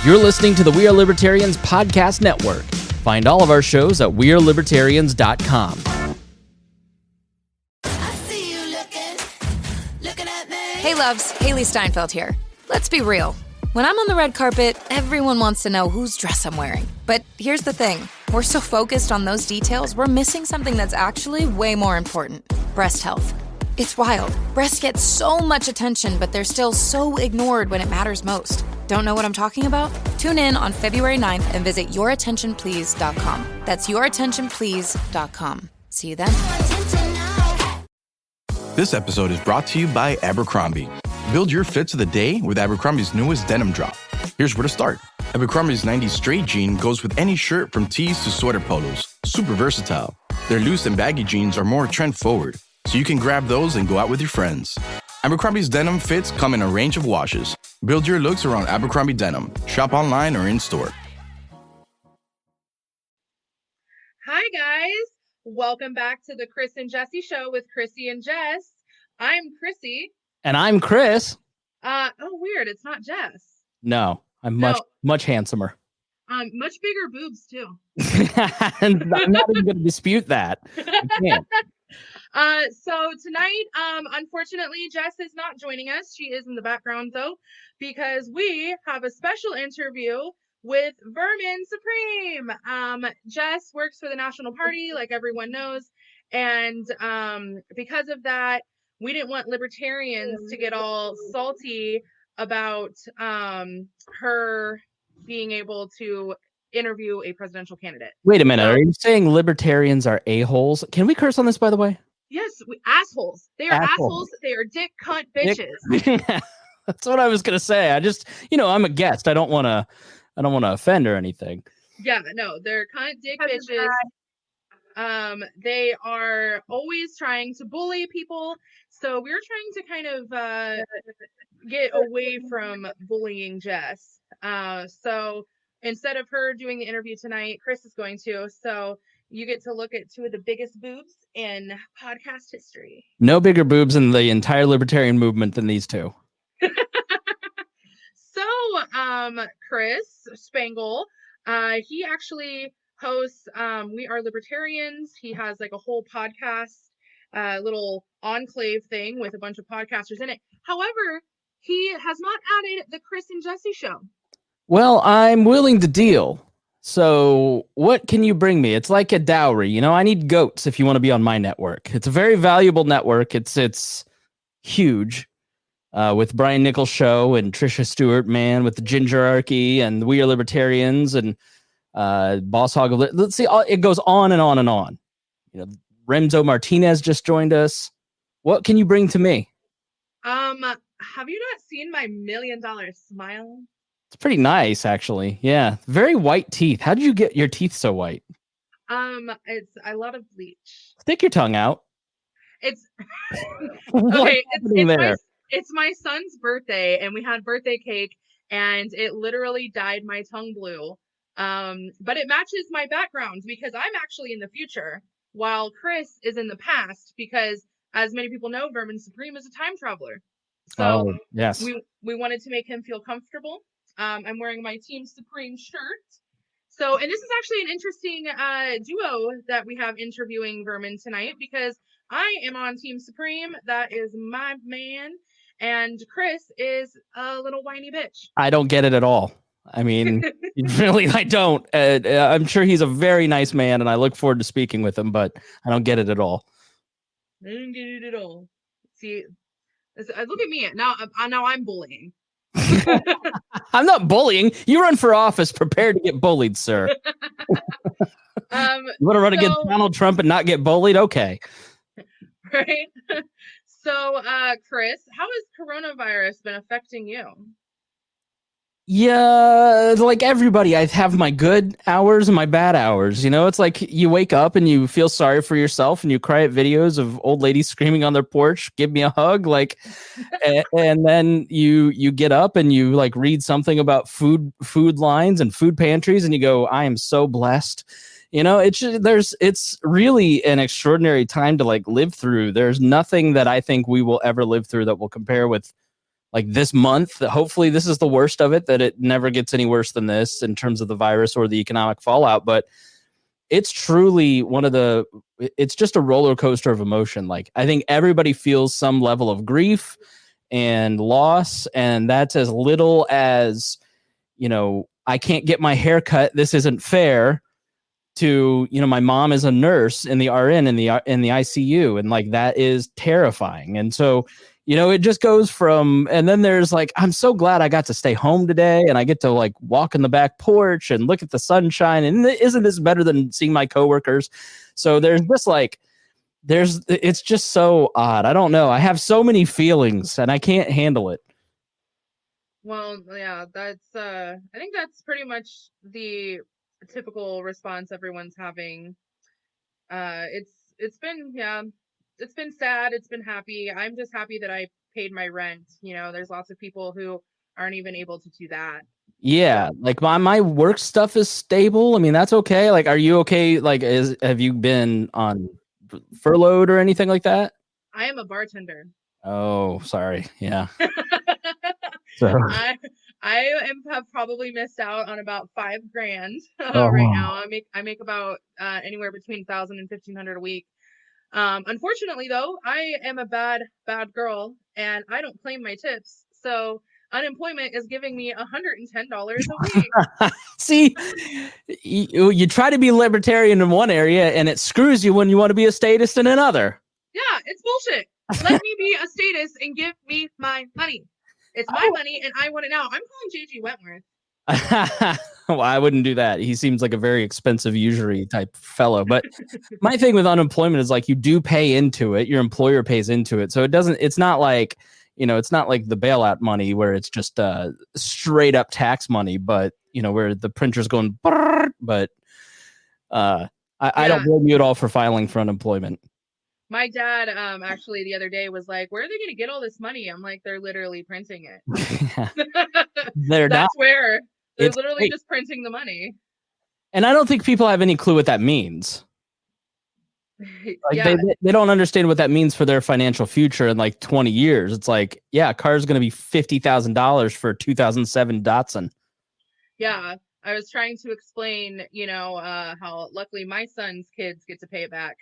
You're listening to the We Are Libertarians podcast network. Find all of our shows at wearelibertarians.com. Hey loves, Haley Steinfeld here. Let's be real. When I'm on the red carpet, everyone wants to know whose dress I'm wearing. But here's the thing. We're so focused on those details, we're missing something that's actually way more important. Breast health. It's wild. Breasts get so much attention, but they're still so ignored when it matters most. Don't know what I'm talking about? Tune in on February 9th and visit yourattentionplease.com. That's yourattentionplease.com. See you then. This episode is brought to you by Abercrombie. Build your fits of the day with Abercrombie's newest denim drop. Here's where to start. Abercrombie's 90s straight jean goes with any shirt from tees to sweater polos. Super versatile. Their loose and baggy jeans are more trend forward, so you can grab those and go out with your friends. Abercrombie's denim fits come in a range of washes. Build your looks around Abercrombie denim. Shop online or in-store. Hi, guys. Welcome back to the Chris and Jessie show with Kryssi and Jess. I'm Kryssi. And I'm Chris. Oh, weird. It's not Jess. No, I'm much handsomer. Much bigger boobs, too. And I'm not even going to dispute that. I can't. So tonight, unfortunately, Jess is not joining us. She is in the background, though, because we have a special interview with Vermin Supreme. Jess works for the National Party, like everyone knows. And because of that, we didn't want libertarians to get all salty about her being able to interview a presidential candidate. Wait a minute. Are you saying libertarians are a-holes? Can we curse on this, by the way? Yes, assholes. They are assholes. They are dick cunt bitches. That's what I was gonna say. I just, I'm a guest. I don't want to offend or anything. Yeah, no, they're cunt dick bitches. They are always trying to bully people. So we're trying to kind of get away from bullying Jess. So instead of her doing the interview tonight, Chris is going to. So you get to look at two of the biggest boobs in podcast history. No bigger boobs in the entire libertarian movement than these two. So, Chris Spangle, he actually hosts We Are Libertarians. He has like a whole podcast, little enclave thing with a bunch of podcasters in it. However, he has not added the Chris and Jessie show. Well, I'm willing to deal. So what can you bring me? It's like a dowry. I need goats if you want to be on my network. It's a very valuable network. It's huge. With Brian Nichols' show and Trisha Stewart, man, with the Gingerarchy and We Are Libertarians and Boss Hog. Let's see, it goes on and on and on. Remzo Martinez just joined us. What can you bring to me? Have you not seen my $1 million smile? It's pretty nice, actually. Yeah, very white teeth. How did you get your teeth so white? It's a lot of bleach. Stick your tongue out. It's okay. It's my son's birthday, and we had birthday cake, and it literally dyed my tongue blue. But it matches my background because I'm actually in the future, while Chris is in the past. Because, as many people know, Vermin Supreme is a time traveler. So yes, we wanted to make him feel comfortable. I'm wearing my Team Supreme shirt. So, and this is actually an interesting duo that we have interviewing Vermin tonight because I am on Team Supreme. That is my man. And Chris is a little whiny bitch. I don't get it at all. I mean, really, I don't. I'm sure he's a very nice man, and I look forward to speaking with him, but I don't get it at all. I don't get it at all. See, look at me. Now I'm bullying. I'm not bullying. You run for office prepared to get bullied, sir. You want to run against Donald Trump and not get bullied? Okay. Right. So, Chris, how has coronavirus been affecting you? Yeah, like everybody, I have my good hours and my bad hours. It's like you wake up and you feel sorry for yourself and you cry at videos of old ladies screaming on their porch, give me a hug, and then you get up and you like read something about food lines and food pantries and you go, I am so blessed. It's really an extraordinary time to like live through. There's nothing that I think we will ever live through that will compare with like this month. Hopefully this is the worst of it, that it never gets any worse than this in terms of the virus or the economic fallout. But it's truly it's just a roller coaster of emotion. Like, I think everybody feels some level of grief and loss, and that's as little as, I can't get my hair cut, this isn't fair, to, my mom is a nurse in the RN in the ICU, and like that is terrifying. And so, it just goes from, and then there's like, I'm so glad I got to stay home today and I get to like walk in the back porch and look at the sunshine, and isn't this better than seeing my coworkers? So there's just like, it's just so odd. I don't know. I have so many feelings and I can't handle it. Well, yeah, that's I think that's pretty much the typical response everyone's having. It's been sad, it's been happy. I'm just happy that I paid my rent. There's lots of people who aren't even able to do that. Yeah, like my work stuff is stable. I mean, that's okay. Like, are you okay? Like, have you been on furloughed or anything like that? I am a bartender. Oh, sorry. Yeah. So I have probably missed out on about $5,000 right now. I make about anywhere between 1,000 and 1,500 a week. Unfortunately, though, I am a bad girl and I don't claim my tips. So unemployment is giving me $110 a week. See, you try to be libertarian in one area and it screws you when you want to be a statist in another. Yeah, it's bullshit. Let me be a statist and give me my money. It's my money and I want it now. I'm calling JG Wentworth. Well, I wouldn't do that. He seems like a very expensive usury type fellow. But my thing with unemployment is like, you do pay into it. Your employer pays into it. So it's not like, it's not like the bailout money where it's just straight up tax money, but where the printer's going, but I don't blame you at all for filing for unemployment. My dad actually the other day was like, where are they going to get all this money? I'm like, they're literally printing it. That's where they're literally just printing the money. And I don't think people have any clue what that means. Like, they don't understand what that means for their financial future in like 20 years. It's like, yeah, a car's going to be $50,000 for a 2007 Datsun. Yeah. I was trying to explain, how luckily my son's kids get to pay it back.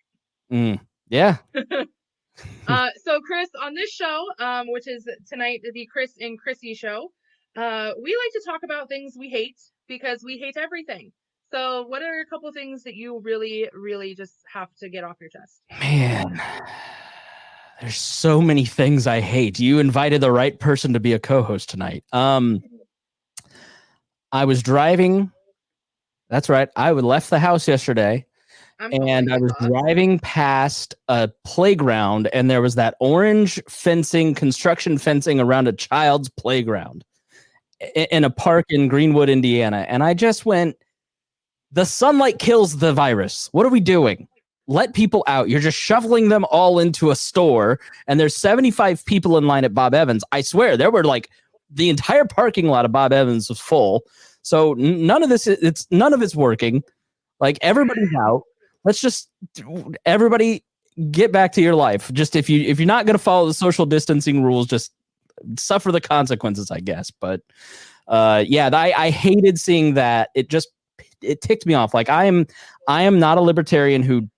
Yeah. So Chris, on this show, which is tonight, the Chris and Kryssi show, we like to talk about things we hate because we hate everything. So what are a couple of things that you really, really just have to get off your chest? Man, there's so many things I hate. You invited the right person to be a co-host tonight. I was driving. That's right. I left the house yesterday. And I was driving past a playground, and there was that orange construction fencing around a child's playground in a park in Greenwood, Indiana. And I just went, the sunlight kills the virus. What are we doing? Let people out. You're just shoveling them all into a store, and there's 75 people in line at Bob Evans. I swear, there were like the entire parking lot of Bob Evans was full. So none of it's working. Like, everybody's out. Let's just everybody get back to your life. Just if you're not going to follow the social distancing rules, just suffer the consequences, I guess. But I hated seeing that. It ticked me off. Like, I am not a libertarian who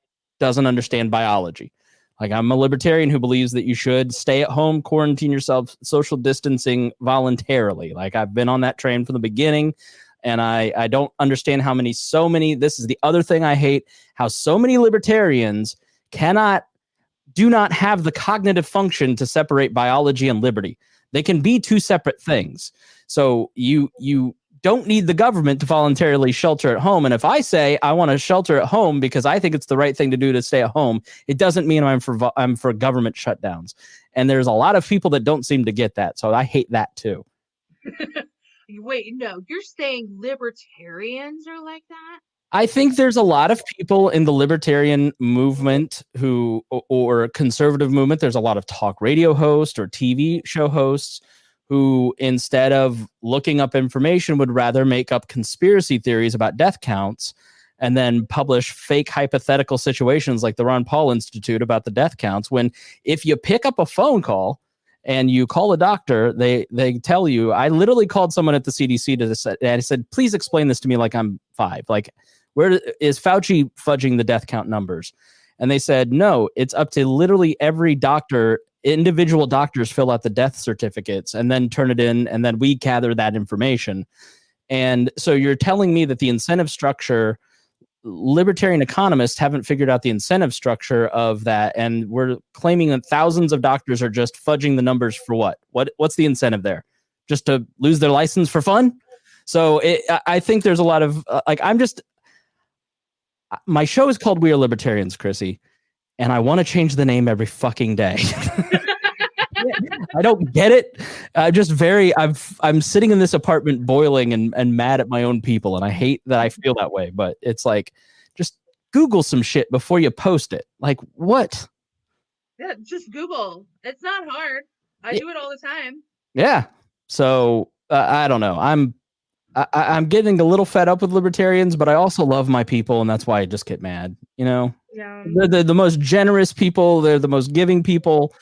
doesn't understand biology. Like, I'm a libertarian who believes that you should stay at home, quarantine yourself, social distancing voluntarily. Like, I've been on that train from the beginning. And I don't understand how this is the other thing I hate, how so many libertarians do not have the cognitive function to separate biology and liberty. They can be two separate things. So you don't need the government to voluntarily shelter at home. And if I say I want to shelter at home because I think it's the right thing to do to stay at home, it doesn't mean I'm for government shutdowns. And there's a lot of people that don't seem to get that. So I hate that too. Wait, no, you're saying libertarians are like that? I think there's a lot of people in the libertarian movement or conservative movement. There's a lot of talk radio hosts or TV show hosts who, instead of looking up information, would rather make up conspiracy theories about death counts and then publish fake hypothetical situations like the Ron Paul Institute about the death counts. When if you pick up a phone call and you call a doctor, they tell you. I literally called someone at the CDC and I said, please explain this to me like I'm 5. Like, where is Fauci fudging the death count numbers? And they said, no, it's up to literally every doctor. Individual doctors fill out the death certificates and then turn it in, and then we gather that information. And so you're telling me that the incentive structure, libertarian economists haven't figured out the incentive structure of that, and we're claiming that thousands of doctors are just fudging the numbers for what? What's the incentive there? Just to lose their license for fun? So I think there's a lot of my show is called We Are Libertarians, Kryssi, and I want to change the name every fucking day. I don't get it. I'm sitting in this apartment boiling and mad at my own people, and I hate that I feel that way. But it's like, just Google some shit before you post it. Like, what? Yeah, just Google. It's not hard. I do it all the time. Yeah. So I don't know. I'm getting a little fed up with libertarians, but I also love my people, and that's why I just get mad. You know, they're the most generous people. They're the most giving people.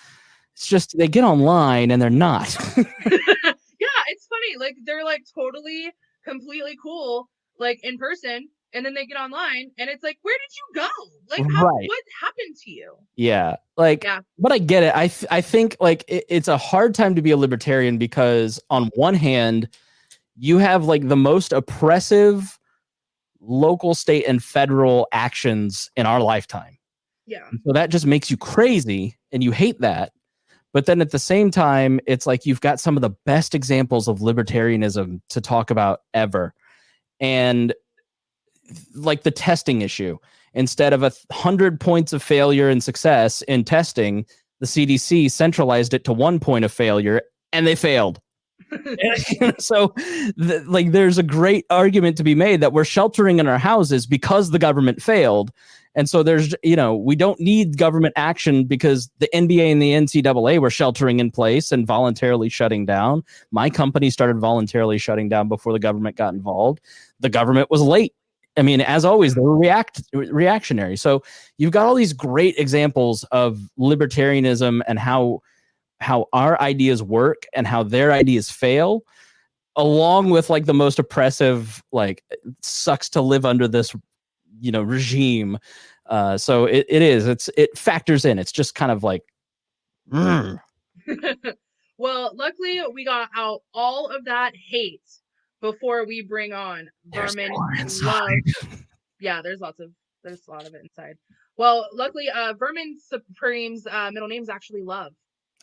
It's just they get online and they're not. Yeah, it's funny. Like, they're like totally, completely cool, like in person, and then they get online, and it's like, where did you go? Like, what happened to you? Yeah, like, but I get it. I think like it's a hard time to be a libertarian because on one hand, you have like the most oppressive local, state, and federal actions in our lifetime. Yeah. So that just makes you crazy, and you hate that. But then at the same time, it's like you've got some of the best examples of libertarianism to talk about ever. And like the testing issue, instead of 100 points of failure and success in testing, the CDC centralized it to 1 point of failure, and they failed. So there's a great argument to be made that we're sheltering in our houses because the government failed. And so there's, we don't need government action because the NBA and the NCAA were sheltering in place and voluntarily shutting down. My company started voluntarily shutting down before the government got involved. The government was late. I mean, as always, they were reactionary. So you've got all these great examples of libertarianism and how our ideas work and how their ideas fail, along with like the most oppressive, like, sucks to live under this regime. So it factors in. It's just kind of like well, luckily we got out all of that hate before we bring on Vermin. Love. Yeah, there's a lot of it inside. Well, luckily Vermin Supreme's middle name is actually Love.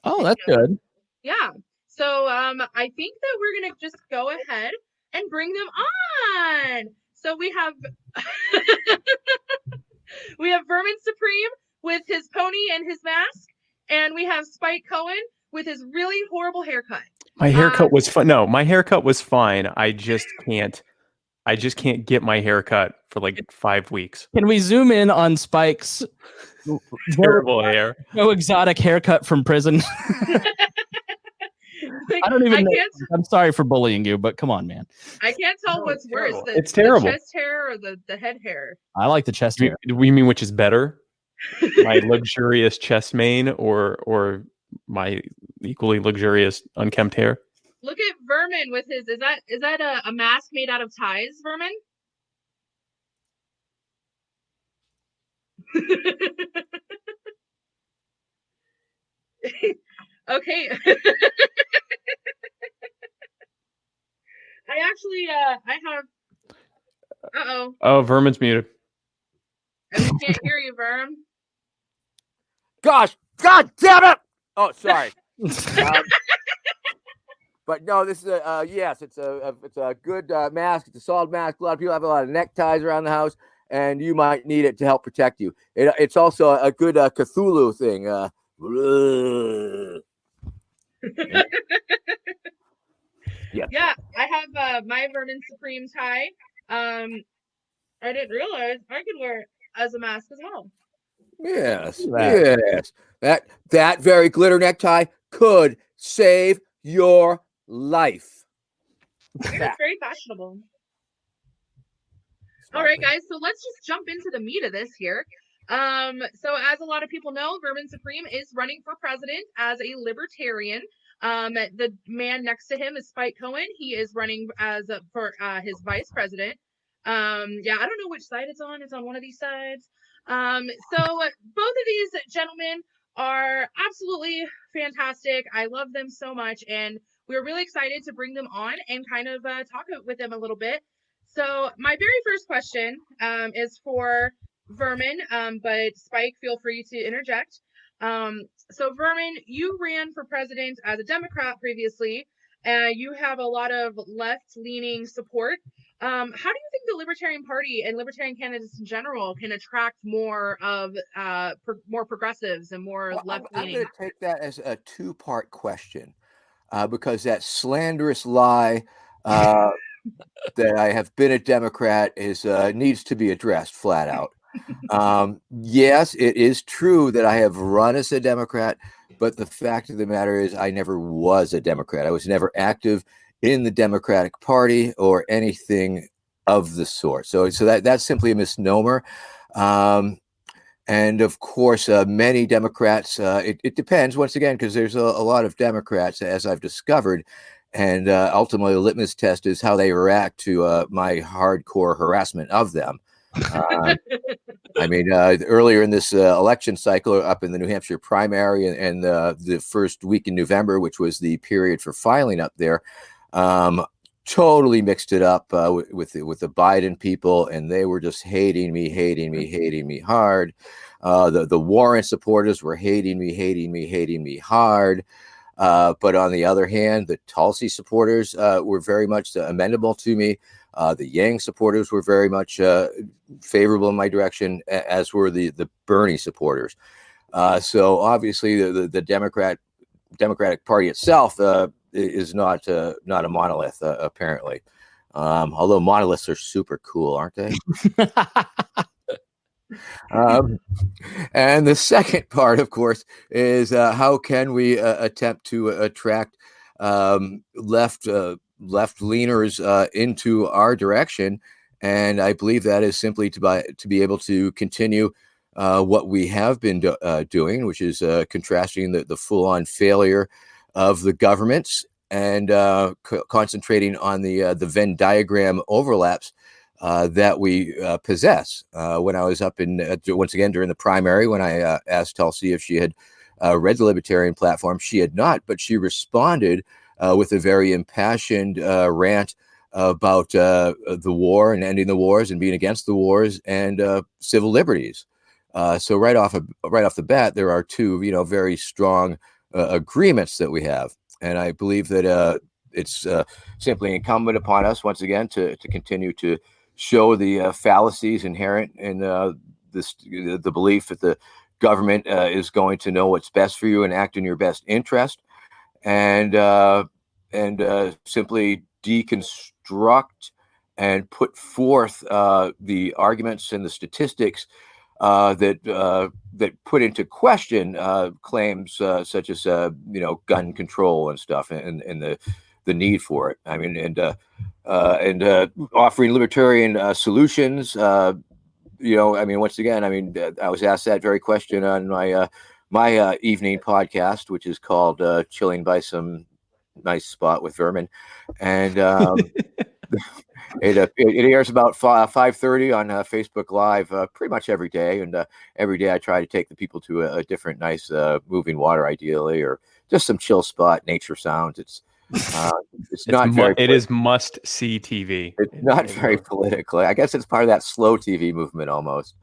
Oh, that's good. Yeah. So I think that we're gonna just go ahead and bring them on. So we have Vermin Supreme with his pony and his mask, and we have Spike Cohen with his really horrible haircut. My haircut was fun. No, my haircut was fine. I just can't get my haircut for like 5 weeks. Can we zoom in on Spike's terrible hair? No exotic haircut from prison. I don't even know. I'm sorry for bullying you, but come on, man. I can't tell what's worse. It's terrible. The chest hair or the head hair? I like the chest hair. We mean which is better? My luxurious chest mane or my equally luxurious unkempt hair? Look at Vermin with his. Is that a mask made out of ties, Vermin? Okay. I have. Uh-oh. Oh, Vermin's muted. I can't hear you, Verm. God damn it! Oh, sorry. But no, this is yes, it's a good mask. It's a solid mask. A lot of people have a lot of neckties around the house, and you might need it to help protect you. It's also a good Cthulhu thing. Yeah, I have my Vermin Supreme tie. I didn't realize I could wear it as a mask as well. Yes. That very glitter necktie could save your life. It's very fashionable. All right, guys, so let's just jump into the meat of this here. So as a lot of people know, Vermin Supreme is running for president as a libertarian. The man next to him is Spike Cohen. He is running for his vice president. Yeah, I don't know which side it's on. It's on one of these sides. So both of these gentlemen are absolutely fantastic. I love them so much, and we're really excited to bring them on and kind of talk with them a little bit. So my very first question is for Vermin, but Spike, feel free to interject. So Vermin, you ran for president as a Democrat previously, and you have a lot of left-leaning support. How do you think the Libertarian Party and Libertarian candidates in general can attract more of more progressives and more left-leaning? I'm going to take that as a two-part question, because that slanderous lie that I have been a Democrat needs to be addressed flat out. Yes, it is true that I have run as a Democrat, but the fact of the matter is I never was a Democrat. I was never active in the Democratic Party or anything of the sort. So that's simply a misnomer. And of course, many Democrats, it depends, once again, because there's a lot of Democrats, as I've discovered, and ultimately the litmus test is how they react to my hardcore harassment of them. I mean, earlier in this election cycle, up in the New Hampshire primary and the first week in November, which was the period for filing up there, totally mixed it up with the Biden people, and they were just hating me hard. The Warren supporters were hating me hard. But on the other hand, the Tulsi supporters were very much amenable to me. The Yang supporters were very much favorable in my direction, as were the Bernie supporters. So obviously, the Democratic Party itself is not a monolith, apparently. Although monoliths are super cool, aren't they? And the second part, of course, is how can we attempt to attract left-leaners into our direction? And I believe that is simply to be able to continue what we have been doing, which is contrasting the full-on failure of the governments and concentrating on the Venn diagram overlaps that we possess. When I was up in, once again, during the primary, when I asked Tulsi if she had read the Libertarian platform, she had not, but she responded with a very impassioned rant about the war and ending the wars and being against the wars and civil liberties. So right off the bat, there are two, very strong agreements that we have, and I believe that it's simply incumbent upon us once again to continue to show the fallacies inherent in the belief that the government is going to know what's best for you and act in your best interest, and simply deconstruct and put forth the arguments and the statistics that put into question claims such as gun control and stuff, and the need for it. I mean, and offering libertarian solutions. I mean, once again, I was asked that very question on my evening podcast, which is called "Chilling by Some Nice Spot with Vermin," and it airs about 5:30 on Facebook Live pretty much every day, and every day I try to take the people to a different nice moving water, ideally, or just some chill spot, nature sounds. It's not very. It is must see TV. It's not very political. I guess it's part of that slow TV movement almost.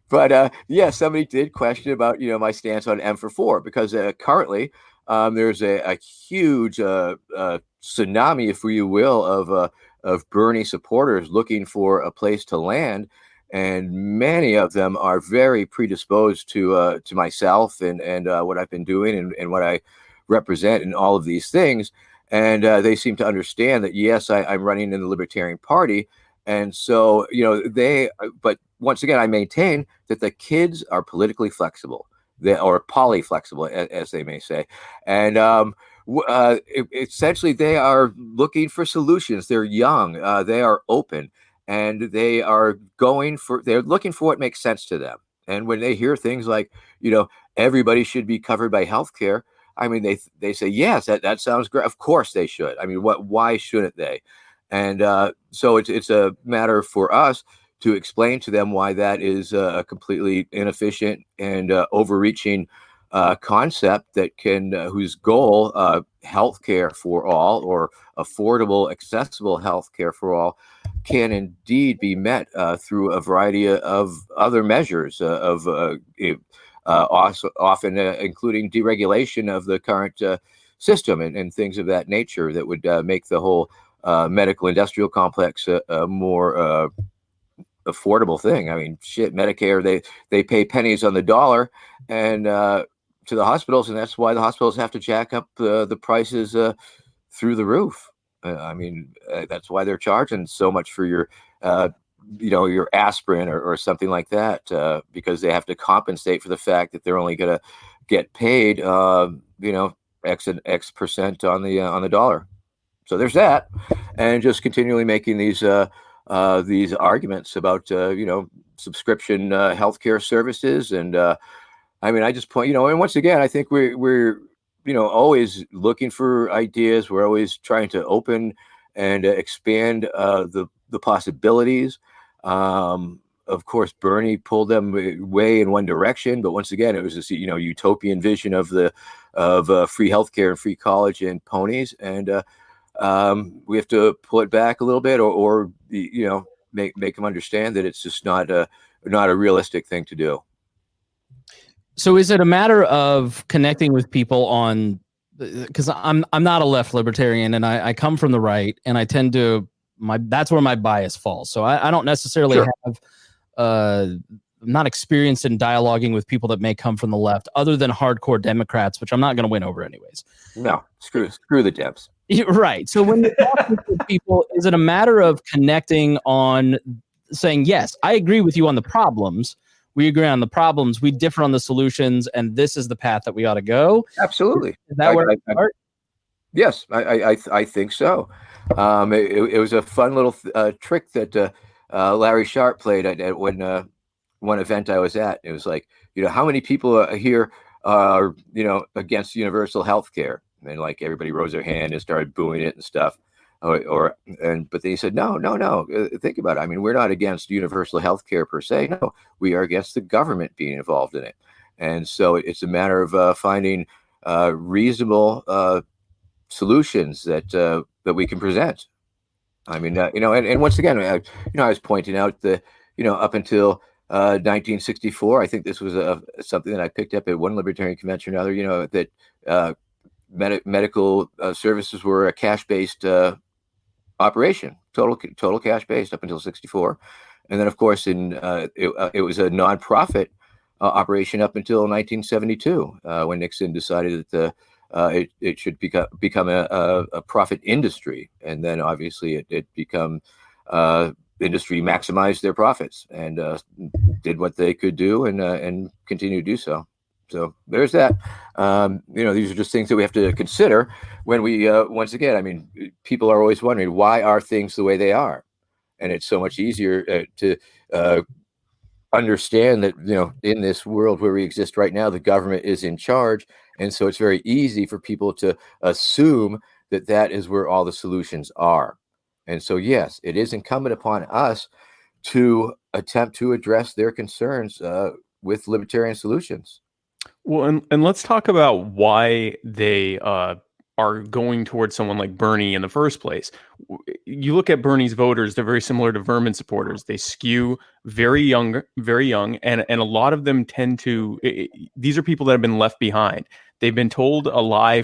But yeah, somebody did question about my stance on M for 4, because currently there's a huge tsunami, if you will, of Bernie supporters looking for a place to land, and many of them are very predisposed to myself and what I've been doing and what I represent in all of these things, and they seem to understand that yes, I'm running in the Libertarian Party, and so but once again, I maintain that the kids are politically flexible, or polyflexible, as they may say, and essentially they are looking for solutions. They're young, they are open, and they're looking for what makes sense to them. And when they hear things like, everybody should be covered by healthcare, I mean, they say, yes, that sounds great. Of course they should. I mean, why shouldn't they? And so it's a matter for us to explain to them why that is a completely inefficient and overreaching concept that whose goal, healthcare for all, or affordable, accessible healthcare for all, can indeed be met through a variety of other measures also often including deregulation of the current system and things of that nature that would make the whole medical industrial complex a more affordable thing. I mean, shit, Medicare, they pay pennies on the dollar and to the hospitals, and that's why the hospitals have to jack up the prices through the roof. I mean, that's why they're charging so much for your your aspirin or something like that, because they have to compensate for the fact that they're only going to get paid, X percent on the dollar. So there's that, and just continually making these arguments about subscription healthcare services, and I mean, I just point, and once again, I think we're always looking for ideas. We're always trying to open and expand the possibilities. Of course, Bernie pulled them way in one direction, but once again, it was this utopian vision of free healthcare and free college and ponies, and we have to pull it back a little bit, or make them understand that it's just not a realistic thing to do. So is it a matter of connecting with people on, because I'm not a left libertarian and I come from the right, and I tend to that's where my bias falls. So I don't necessarily have I'm not experienced in dialoguing with people that may come from the left, other than hardcore Democrats, which I'm not going to win over anyways. No, screw the Dems. Right. So when you're talking to people, is it a matter of connecting on saying, yes, I agree with you on the problems. We agree on the problems. We differ on the solutions, and this is the path that we ought to go. Absolutely. Is that where I start? Yes, I think so. It was a fun little trick that Larry Sharp played at one event I was at. It was like, how many people here are against universal health care? And like everybody rose their hand and started booing it and stuff. But then he said, no. Think about it. I mean, we're not against universal health care per se. No, we are against the government being involved in it. And so it's a matter of finding reasonable solutions that we can present. I mean, and once again, I was pointing out that, up until 1964, I think this was something that I picked up at one libertarian convention or another, that medical services were a cash-based operation, total cash-based up until 64. And then, of course, it was a nonprofit operation up until 1972, when Nixon decided that it should become a profit industry. And then obviously it become industry maximized their profits and did what they could do and continue to do so. So there's that. These are just things that we have to consider when we, once again, I mean, people are always wondering, why are things the way they are? And it's so much easier to understand that, in this world where we exist right now, the government is in charge. And so it's very easy for people to assume that is where all the solutions are. And so, yes, it is incumbent upon us to attempt to address their concerns with libertarian solutions. Well, and let's talk about why they are going towards someone like Bernie in the first place. You look at Bernie's voters; they're very similar to Vermin supporters. They skew very young, and a lot of them tend to. These are people that have been left behind. They've been told a lie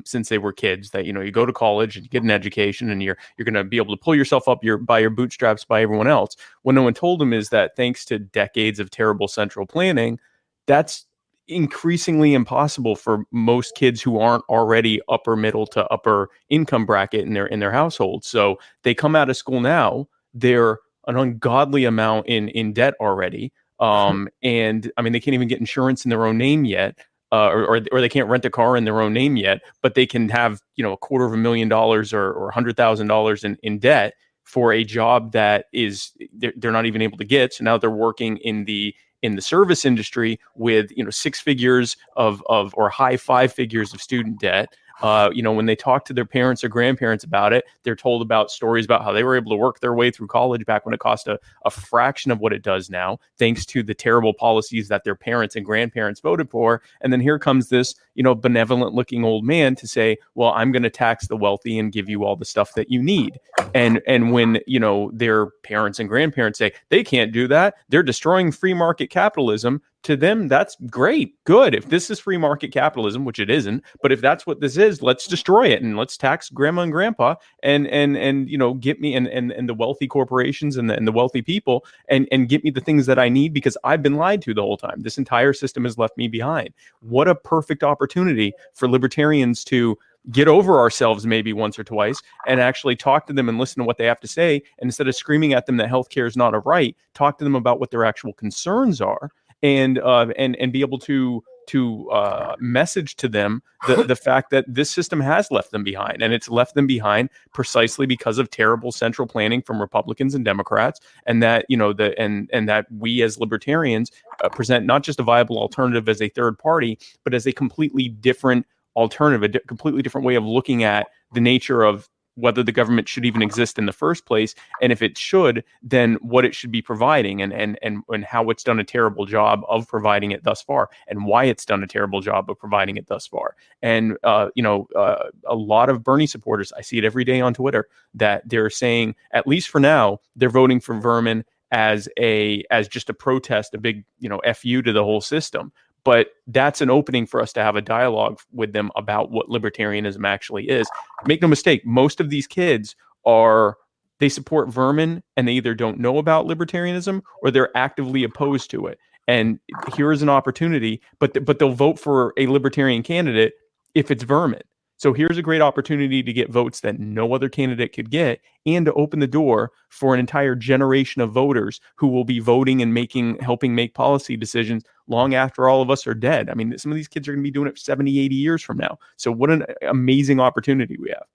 since they were kids that you go to college and you get an education and you're going to be able to pull yourself up by your bootstraps by everyone else. What no one told them is that thanks to decades of terrible central planning, that's increasingly impossible for most kids who aren't already upper middle to upper income bracket in their household. So they come out of school now, they're an ungodly amount in debt already. And I mean, they can't even get insurance in their own name yet. Or they can't rent a car in their own name yet, but they can have $250,000 or $100,000 in debt for a job that is they're not even able to get. So now they're working in the service industry with, you know, 6 figures of or high 5 figures of student debt. You know, when they talk to their parents or grandparents about it, they're told about stories about how they were able to work their way through college back when it cost a fraction of what it does now, thanks to the terrible policies that their parents and grandparents voted for. And then here comes this, you know, benevolent looking old man to say, well, I'm going to tax the wealthy and give you all the stuff that you need. And when, you know, their parents and grandparents say they can't do that, they're destroying free market capitalism. To them, that's great. Good. If this is free market capitalism, which it isn't, but if that's what this is, let's destroy it and let's tax grandma and grandpa and you know, get me and the wealthy corporations and the wealthy people and get me the things that I need, because I've been lied to the whole time. This entire system has left me behind. What a perfect opportunity for libertarians to get over ourselves maybe once or twice and actually talk to them and listen to what they have to say. And instead of screaming at them that healthcare is not a right, talk to them about what their actual concerns are. And be able to message to them the fact that this system has left them behind, and it's left them behind precisely because of terrible central planning from Republicans and Democrats, and that, you know, and that we as libertarians present not just a viable alternative as a third party, but as a completely different alternative, a completely different way of looking at the nature of whether the government should even exist in the first place, and if it should, then what it should be providing, and how it's done a terrible job of providing it thus far, and why it's done a terrible job of providing it thus far. And you know, a lot of Bernie supporters, I see it every day on Twitter, that they're saying, at least for now, they're voting for Vermin as just a protest, a big, you know, FU to the whole system. But that's an opening for us to have a dialogue with them about what libertarianism actually is. Make no mistake, most of these kids they support Vermin and they either don't know about libertarianism or they're actively opposed to it. And here is an opportunity, but they'll vote for a libertarian candidate if it's Vermin. So here's a great opportunity to get votes that no other candidate could get, and to open the door for an entire generation of voters who will be voting and helping make policy decisions long after all of us are dead. I mean, some of these kids are going to be doing it 70, 80 years from now. So what an amazing opportunity we have.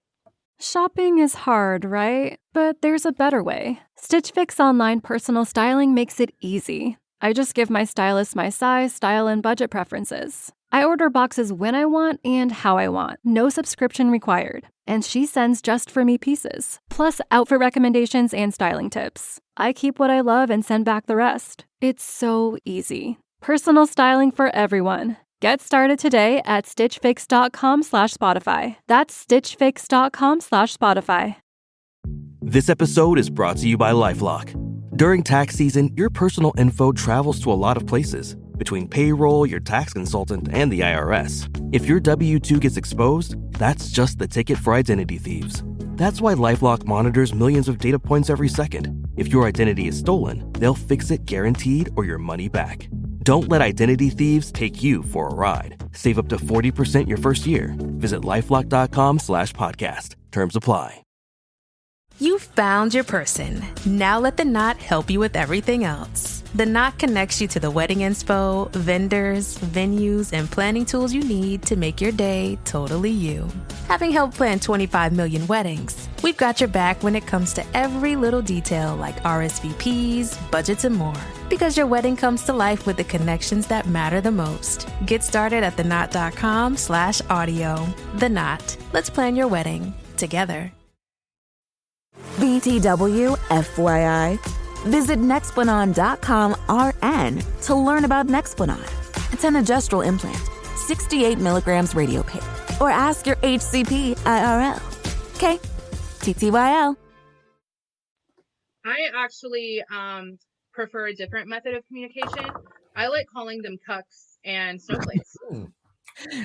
Shopping is hard, right? But there's a better way. Stitch Fix online personal styling makes it easy. I just give my stylist my size, style, and budget preferences. I order boxes when I want and how I want. No subscription required. And she sends just for me pieces, plus outfit recommendations and styling tips. I keep what I love and send back the rest. It's so easy. Personal styling for everyone. Get started today at stitchfix.com/Spotify. That's stitchfix.com/Spotify. This episode is brought to you by LifeLock. During tax season, your personal info travels to a lot of places. Between payroll, your tax consultant, and the IRS. If your W-2 gets exposed, that's just the ticket for identity thieves. That's why LifeLock monitors millions of data points every second. If your identity is stolen, they'll fix it guaranteed or your money back. Don't let identity thieves take you for a ride. Save up to 40% your first year. Visit LifeLock.com/podcast. Terms apply. You found your person. Now let the Knot help you with everything else. The Knot connects you to the wedding inspo, vendors, venues, and planning tools you need to make your day totally you. Having helped plan 25 million weddings, we've got your back when it comes to every little detail like RSVPs, budgets, and more. Because your wedding comes to life with the connections that matter the most. Get started at theknot.com/audio. The Knot. Let's plan your wedding together. BTW, FYI. Visit Nexplanon.com RN to learn about Nexplanon. It's an adjustable implant, 68 milligrams radio pain. Or ask your HCP IRL. Okay, TTYL. I actually prefer a different method of communication. I like calling them cucks and snowflakes.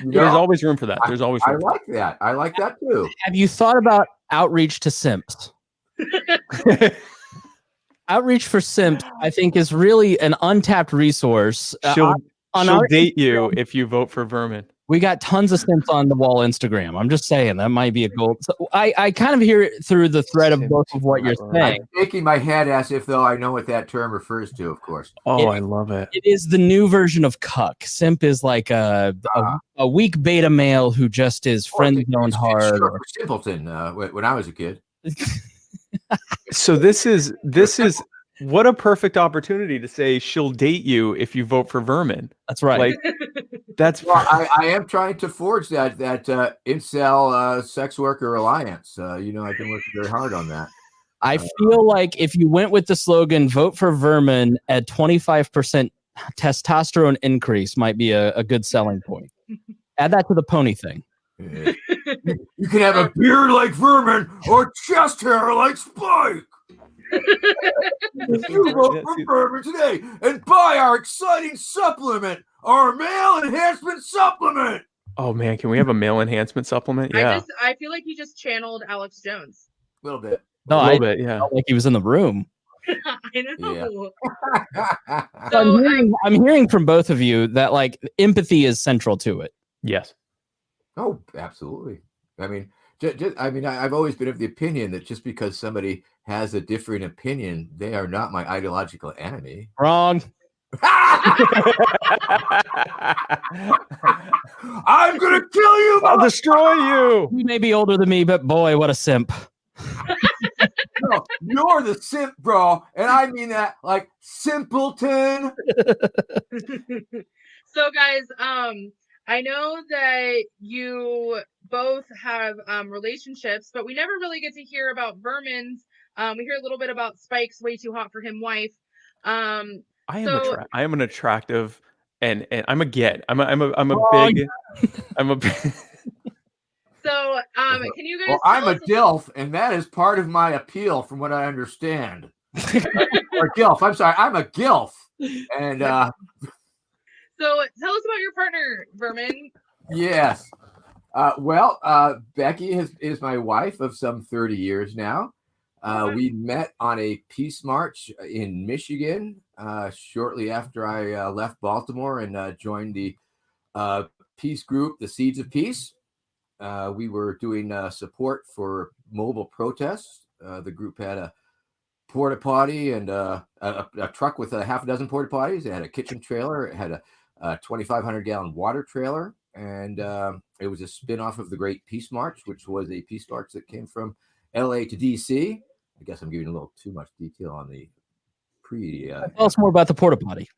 There's always room for that. There's always room. I like that. I like that too. Have you thought about outreach to simps? Outreach for simps, I think, is really an untapped resource. She'll date you if you vote for Vermin. We got tons of simps on the wall Instagram. I'm just saying that might be a goal. So I kind of hear it through the thread of both of what you're saying. I'm shaking my head as if though I know what that term refers to, of course. I love it. It is the new version of cuck. Simp is like a weak beta male who just is friend zoned hard. Simpleton when I was a kid. So this is what a perfect opportunity to say she'll date you if you vote for Vermin. That's right. Like that's Well, I am trying to forge that incel sex worker alliance. I've been working very hard on that. I feel like if you went with the slogan "Vote for Vermin" at 25% testosterone increase, might be a good selling point. Add that to the pony thing. Yeah. You can have a beard like Vermin or chest hair like Spike. You vote for Vermin today and buy our exciting supplement, our male enhancement supplement. Oh man, can we have a male enhancement supplement? Yeah, I feel like you just channeled Alex Jones. A little bit. No, a little bit. Yeah, felt like he was in the room. I know. Yeah. So I'm hearing from both of you that like empathy is central to it. yes. Oh, absolutely. I mean, I've always been of the opinion that just because somebody has a different opinion, they are not my ideological enemy. Wrong. I'm gonna kill you. I'll destroy you. You may be older than me, but boy, what a simp. No, you're the simp, bro, and I mean that like simpleton. So guys, I know that you both have relationships, but we never really get to hear about Vermin's. We hear a little bit about Spike's way too hot for him wife. I am an attractive and I'm a get. I'm a big. So can you guys? Well, I'm a DILF, and that is part of my appeal, from what I understand. Or GILF. I'm sorry, I'm a GILF, and So tell us about your partner, Vermin. yes. Becky is my wife of some 30 years now. We met on a peace march in Michigan shortly after I left Baltimore and joined the peace group, the Seeds of Peace. We were doing support for mobile protests. The group had a porta potty and a truck with a half a dozen porta potties. It had a kitchen trailer. It had a 2,500 gallon water trailer. And it was a spin-off of the Great Peace March, which was a peace march that came from LA to DC. I guess I'm giving a little too much detail on the tell us more about the porta potty.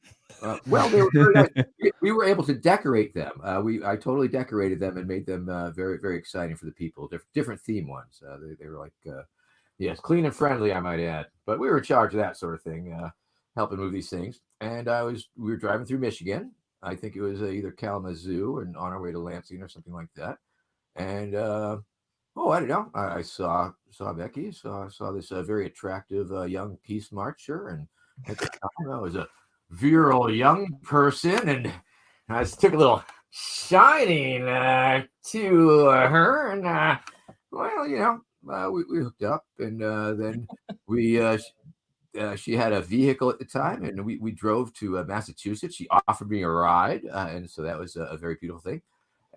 We were able to decorate them. I totally decorated them and made them very, very exciting for the people. Different theme ones. They were like, yes, clean and friendly, I might add. But we were in charge of that sort of thing, helping move these things. And we were driving through Michigan. I think it was either Kalamazoo and on our way to Lansing or something like that. And I don't know. I saw Becky. Saw this very attractive young peace marcher, and at the time I was a virile young person, and I took a little shining to her, and we hooked up, and then she had a vehicle at the time, and we drove to Massachusetts. She offered me a ride, and so that was a very beautiful thing.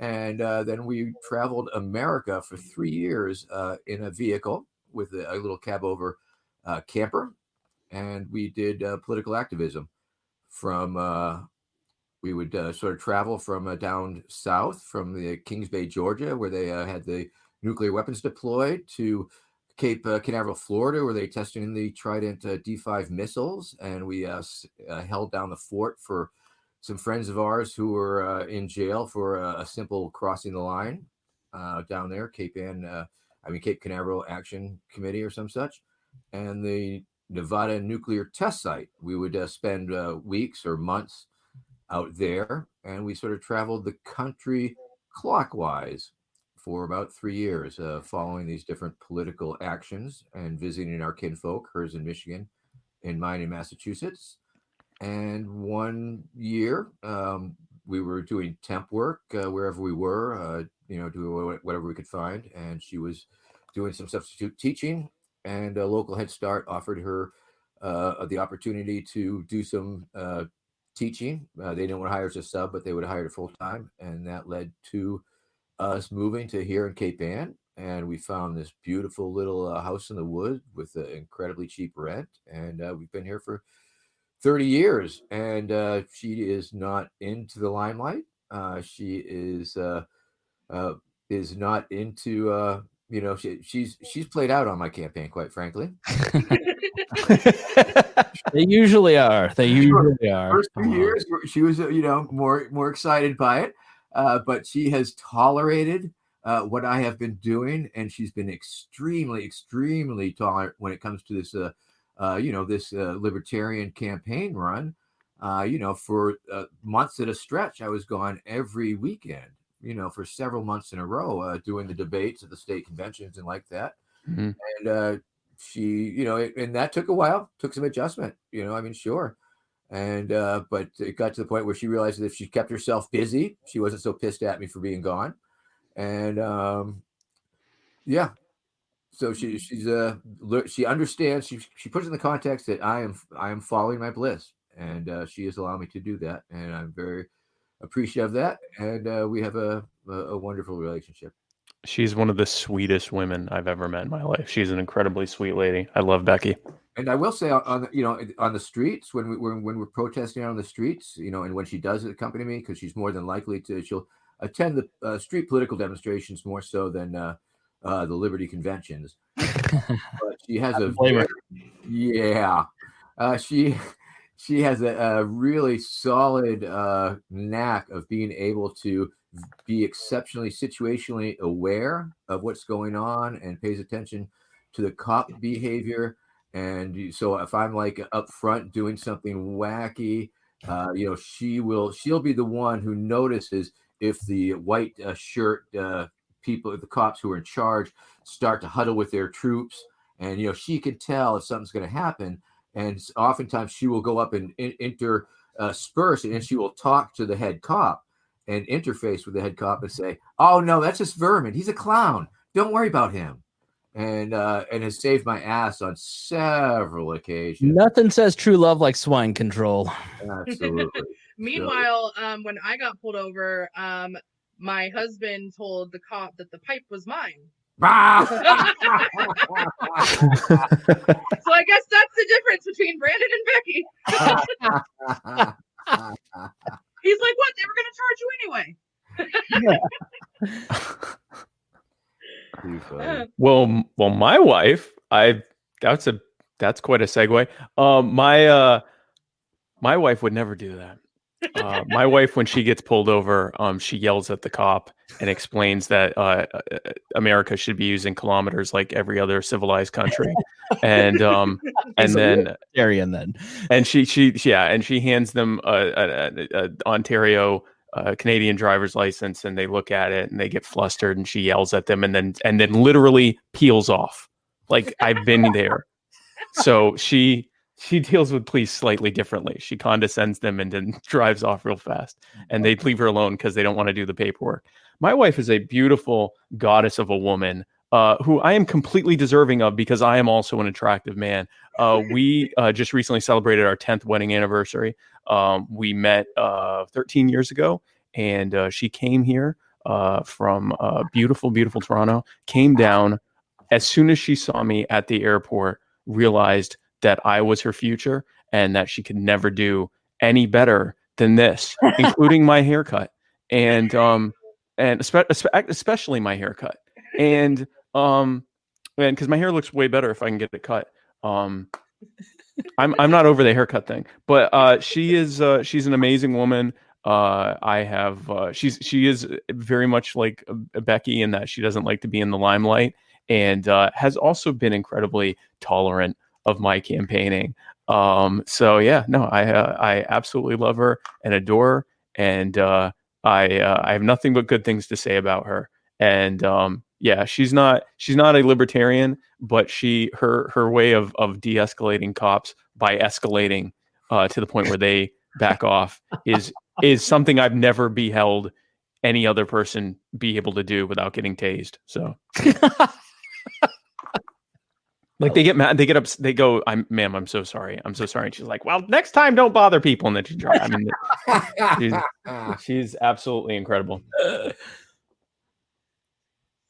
And then we traveled America for 3 years in a vehicle with a little cab over camper, and we did political activism. We would sort of travel from down south from the Kings Bay, Georgia, where they had the nuclear weapons deployed, to Cape Canaveral, Florida, where they tested the Trident D5 missiles, and we held down the fort for some friends of ours who were in jail for a simple crossing the line down there, Cape Canaveral Action Committee or some such, and the Nevada nuclear test site. We would spend weeks or months out there, and we sort of traveled the country clockwise for about 3 years, following these different political actions and visiting our kinfolk, hers in Michigan and mine in Massachusetts. And 1 year, we were doing temp work wherever we were, doing whatever we could find. And she was doing some substitute teaching, and a local Head Start offered her the opportunity to do some teaching. They didn't want to hire us as a sub, but they would have hired her full time. And that led to us moving to here in Cape Ann. And we found this beautiful little house in the woods with incredibly cheap rent. And we've been here for 30 years, and she is not into the limelight. She is not into she's played out on my campaign, quite frankly. They usually are. They usually are. First 2 years, she was more excited by it, but she has tolerated what I have been doing, and she's been extremely tolerant when it comes to this this libertarian campaign run. For months at a stretch, I was gone every weekend, for several months in a row, doing the debates at the state conventions and like that. Mm-hmm. And she, and that took a while, took some adjustment, sure. And but it got to the point where she realized that if she kept herself busy, she wasn't so pissed at me for being gone. And so she understands. She puts in the context that I am following my bliss, and she has allowed me to do that, and I'm very appreciative of that. And we have a wonderful relationship. She's one of the sweetest women I've ever met in my life. She's an incredibly sweet lady. I love Becky. And I will say on the streets, when we're protesting on the streets, and when she does accompany me, because she's more than likely she'll attend the street political demonstrations more so than the Liberty conventions. But she has she has a really solid knack of being able to be exceptionally situationally aware of what's going on and pays attention to the cop behavior. And so if I'm like up front doing something wacky, she'll be the one who notices if the white shirt people, the cops who are in charge, start to huddle with their troops. And, she can tell if something's going to happen. And oftentimes she will go up and intersperse, and she will talk to the head cop and interface with the head cop and say, "Oh no, that's just Vermin. He's a clown. Don't worry about him." And has saved my ass on several occasions. Nothing says true love like swine control. Absolutely. Meanwhile, when I got pulled over, my husband told the cop that the pipe was mine. So I guess that's the difference between Brandon and Becky. He's like, "What? They were going to charge you anyway." Well, my wife, that's quite a segue. My wife would never do that. My wife, when she gets pulled over, she yells at the cop and explains that America should be using kilometers like every other civilized country, and then she hands them a Ontario Canadian driver's license, and they look at it and they get flustered, and she yells at them, and then literally peels off. Like, I've been there. So she deals with police slightly differently. She condescends them and then drives off real fast, and they leave her alone because they don't want to do the paperwork. My wife is a beautiful goddess of a woman who I am completely deserving of, because I am also an attractive man. We just recently celebrated our 10th wedding anniversary. We met 13 years ago, and she came here from beautiful Toronto, came down as soon as she saw me at the airport, realized that I was her future and that she could never do any better than this, including my haircut, and especially my haircut, and because my hair looks way better if I can get it cut. I'm not over the haircut thing, but she's an amazing woman. She is very much like Becky in that she doesn't like to be in the limelight, and has also been incredibly tolerant of my campaigning. So yeah, no, I absolutely love her and adore her, and I have nothing but good things to say about her. And yeah, she's not a libertarian, but her way of de-escalating cops by escalating to the point where they back off is something I've never beheld any other person be able to do without getting tased. So like, they get mad, they get up, they go, "Ma'am, I'm so sorry. I'm so sorry." And she's like, "Well, next time don't bother people." And then she tries. I mean, she's absolutely incredible.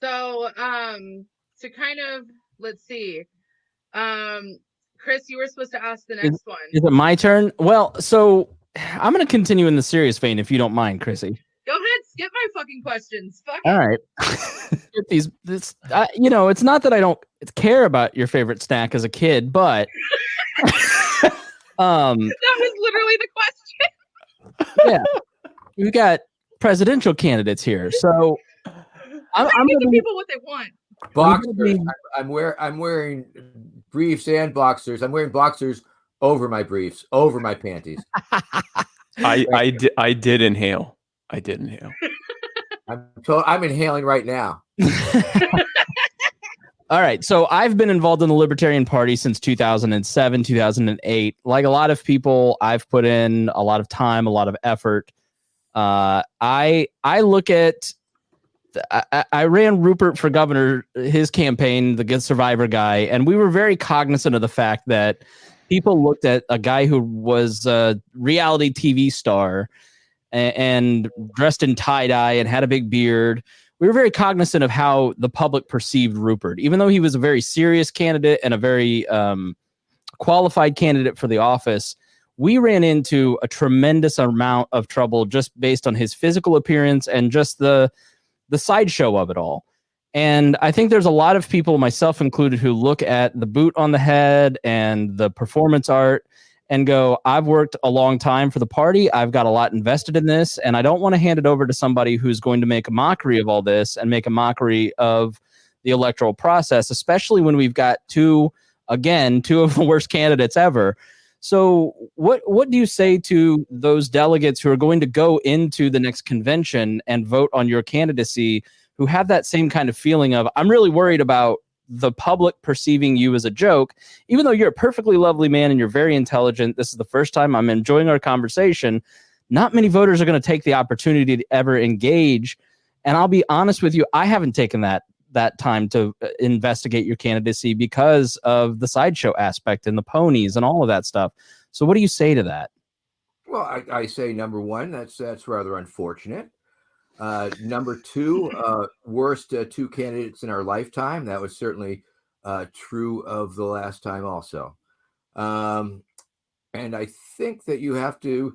So, to kind of, let's see, Chris, you were supposed to ask the next one. Is it my turn? Well, so I'm going to continue in the serious vein, if you don't mind, Kryssi. Go ahead, skip my fucking questions. Fuck All it. right. get these. It's not that I don't care about your favorite snack as a kid, but That was literally the question. yeah, we got presidential candidates here, so I'm giving people what they want. Boxers. I'm wearing briefs and boxers. I'm wearing boxers over my briefs, over my panties. I did inhale. I'm inhaling right now. All right. So I've been involved in the Libertarian Party since 2007, 2008. Like a lot of people, I've put in a lot of time, a lot of effort. I look at. I ran Rupert for governor, his campaign, the Good Survivor guy, and we were very cognizant of the fact that people looked at a guy who was a reality TV star and dressed in tie-dye and had a big beard. We were very cognizant of how the public perceived Rupert, even though he was a very serious candidate and a very qualified candidate for the office. We ran into a tremendous amount of trouble just based on his physical appearance and just the sideshow of it all. And I think there's a lot of people, myself included, who look at the boot on the head and the performance art and go, I've worked a long time for the party. I've got a lot invested in this, and I don't want to hand it over to somebody who's going to make a mockery of all this and make a mockery of the electoral process, especially when we've got two of the worst candidates ever. So what do you say to those delegates who are going to go into the next convention and vote on your candidacy, who have that same kind of feeling of, I'm really worried about the public perceiving you as a joke, even though you're a perfectly lovely man and you're very intelligent. This is the first time I'm enjoying our conversation. Not many voters are going to take the opportunity to ever engage. And I'll be honest with you, I haven't taken that time to investigate your candidacy because of the sideshow aspect and the ponies and all of that stuff. So what do you say to that? Well, I say, number one, that's rather unfortunate. Number two, worst two candidates in our lifetime. That was certainly true of the last time also. And I think that you have to,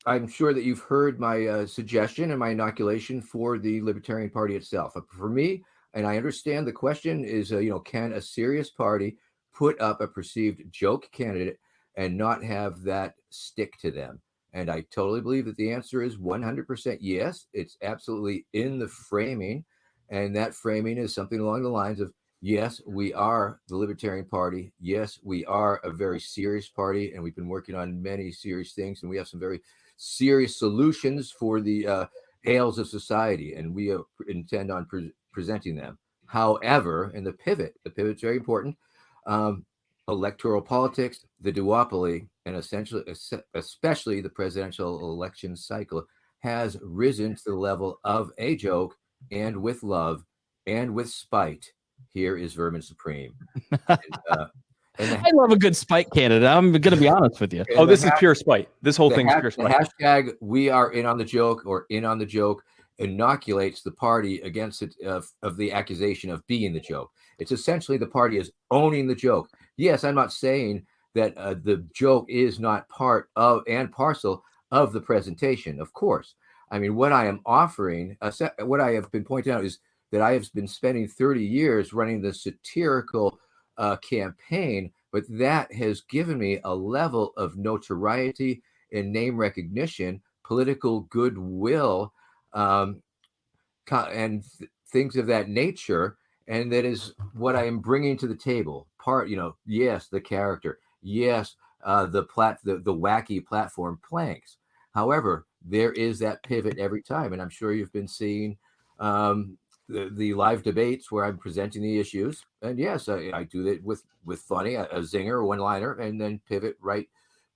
I'm sure that you've heard my suggestion and my inoculation for the Libertarian Party itself. For me, and I understand the question is, can a serious party put up a perceived joke candidate and not have that stick to them? And I totally believe that the answer is 100% yes. It's absolutely in the framing. And that framing is something along the lines of, yes, we are the Libertarian Party. Yes, we are a very serious party. And we've been working on many serious things. And we have some very serious solutions for the ails of society. And we intend on presenting them. However, in the pivot's very important. Electoral politics, the duopoly, and especially the presidential election cycle has risen to the level of a joke, and with love and with spite. Here is Vermin Supreme. I love a good spite candidate. I'm going to be honest with you. This is pure spite. This whole thing's pure spite. The hashtag "We are in on the joke" or "in on the joke" inoculates the party against it of the accusation of being the joke. It's essentially the party is owning the joke. Yes, I'm not saying that the joke is not part of and parcel of the presentation. Of course, I mean, what I am offering, what I have been pointing out is that I have been spending 30 years running the satirical campaign, but that has given me a level of notoriety and name recognition, political goodwill, and things of that nature. And that is what I am bringing to the table. Yes, the character. Yes, the wacky platform planks. However, there is that pivot every time. And I'm sure you've been seeing the live debates where I'm presenting the issues. And yes, I do that with funny, a zinger, a one-liner, and then pivot right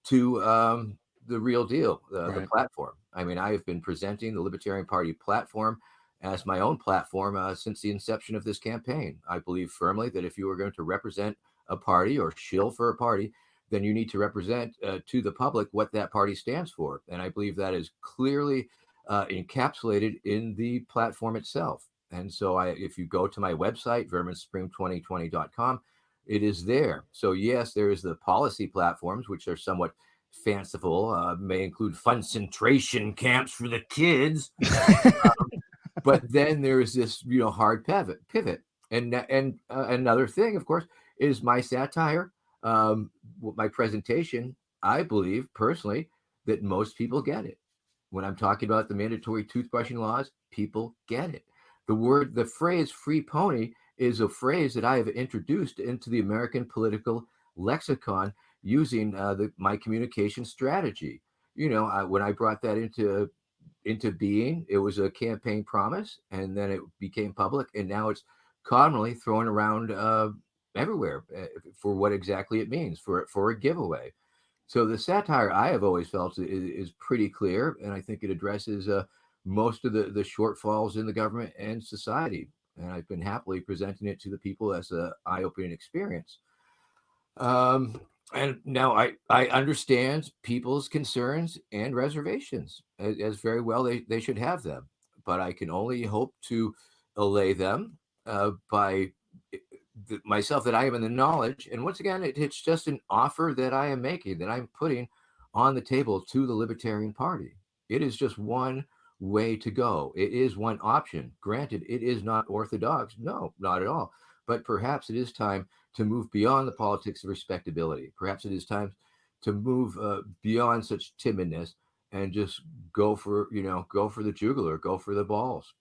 to the real deal, the platform. I mean, I have been presenting the Libertarian Party platform as my own platform since the inception of this campaign. I believe firmly that if you are going to represent a party or shill for a party, then you need to represent to the public what that party stands for. And I believe that is clearly encapsulated in the platform itself. And so if you go to my website, verminsupreme2020.com, it is there. So yes, there is the policy platforms, which are somewhat fanciful, may include concentration camps for the kids. But then there's this, hard pivot. And another thing, of course, is my satire, my presentation. I believe personally that most people get it. When I'm talking about the mandatory toothbrushing laws, people get it. The phrase free pony is a phrase that I have introduced into the American political lexicon using my communication strategy. When I brought that into being, it was a campaign promise, and then it became public, and now it's commonly thrown around everywhere for what exactly it means for a giveaway. So the satire, I have always felt, is pretty clear, and I think it addresses most of the shortfalls in the government and society. And I've been happily presenting it to the people as an eye-opening experience. And now I understand people's concerns and reservations as very well they should have them, but I can only hope to allay them by myself, that I am in the knowledge. And once again, it's just an offer that I am making, that I'm putting on the table to the Libertarian Party. It is just one way to go. It is one option. Granted, it is not orthodox. No, not at all. But perhaps it is time to move beyond the politics of respectability. Perhaps it is time to move beyond such timidness and just go for the jugular, go for the balls.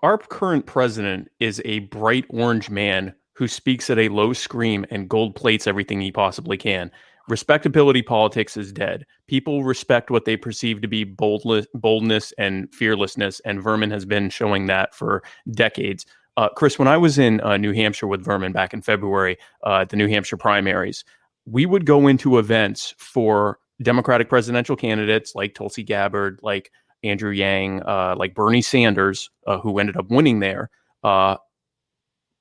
Our current president is a bright orange man who speaks at a low scream and gold plates everything he possibly can. Respectability politics is dead. People respect what they perceive to be boldness and fearlessness, and Vermin has been showing that for decades. Chris, when I was in New Hampshire with Vermin back in February, the New Hampshire primaries, we would go into events for Democratic presidential candidates like Tulsi Gabbard, like Andrew Yang, like Bernie Sanders, who ended up winning there.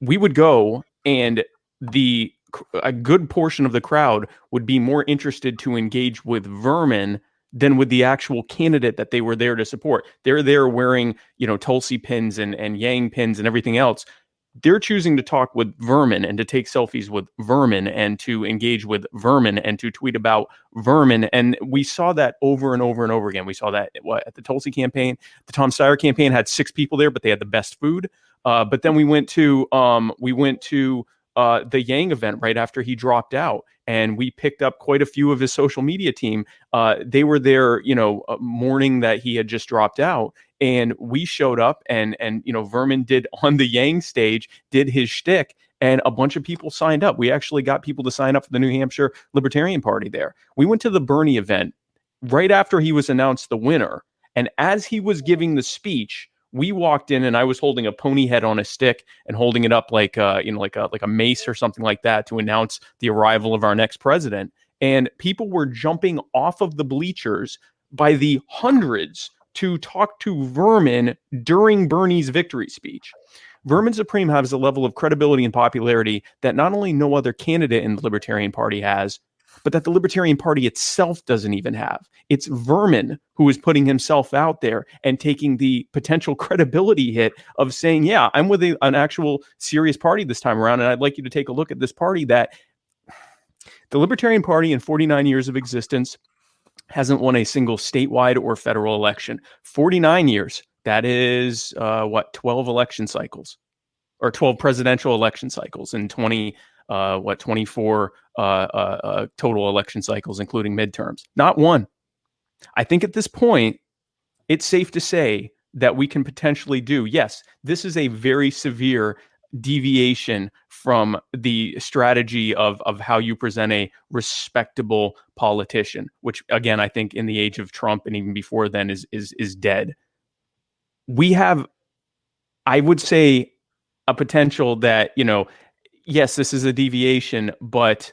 We would go, and a good portion of the crowd would be more interested to engage with Vermin than with the actual candidate that they were there to support. They're there wearing, Tulsi pins and Yang pins and everything else. They're choosing to talk with Vermin and to take selfies with Vermin and to engage with Vermin and to tweet about Vermin. And we saw that over and over and over again. We saw that at the Tulsi campaign. The Tom Steyer campaign had 6 people there, but they had the best food. But then we went to the Yang event right after he dropped out, and we picked up quite a few of his social media team. They were there, mourning that he had just dropped out, and we showed up, and Vermin did on the Yang stage, did his shtick, and a bunch of people signed up. We actually got people to sign up for the New Hampshire Libertarian Party there. We went to the Bernie event right after he was announced the winner, and as he was giving the speech, we walked in, and I was holding a pony head on a stick and holding it up like a mace or something like that to announce the arrival of our next president. And people were jumping off of the bleachers by the hundreds to talk to Vermin during Bernie's victory speech. Vermin Supreme has a level of credibility and popularity that not only no other candidate in the Libertarian Party has, but that the Libertarian Party itself doesn't even have. It's Vermin who is putting himself out there and taking the potential credibility hit of saying, yeah, I'm with an actual serious party this time around, and I'd like you to take a look at this party that the Libertarian Party in 49 years of existence hasn't won a single statewide or federal election. 49 years. That is, 12 election cycles, or 12 presidential election cycles, and 24 total election cycles, including midterms. Not one. I think at this point, it's safe to say that we can potentially do, yes, this is a very severe deviation from the strategy of how you present a respectable politician, which, again, I think in the age of Trump and even before then is dead. We have, I would say, a potential that, yes, this is a deviation, but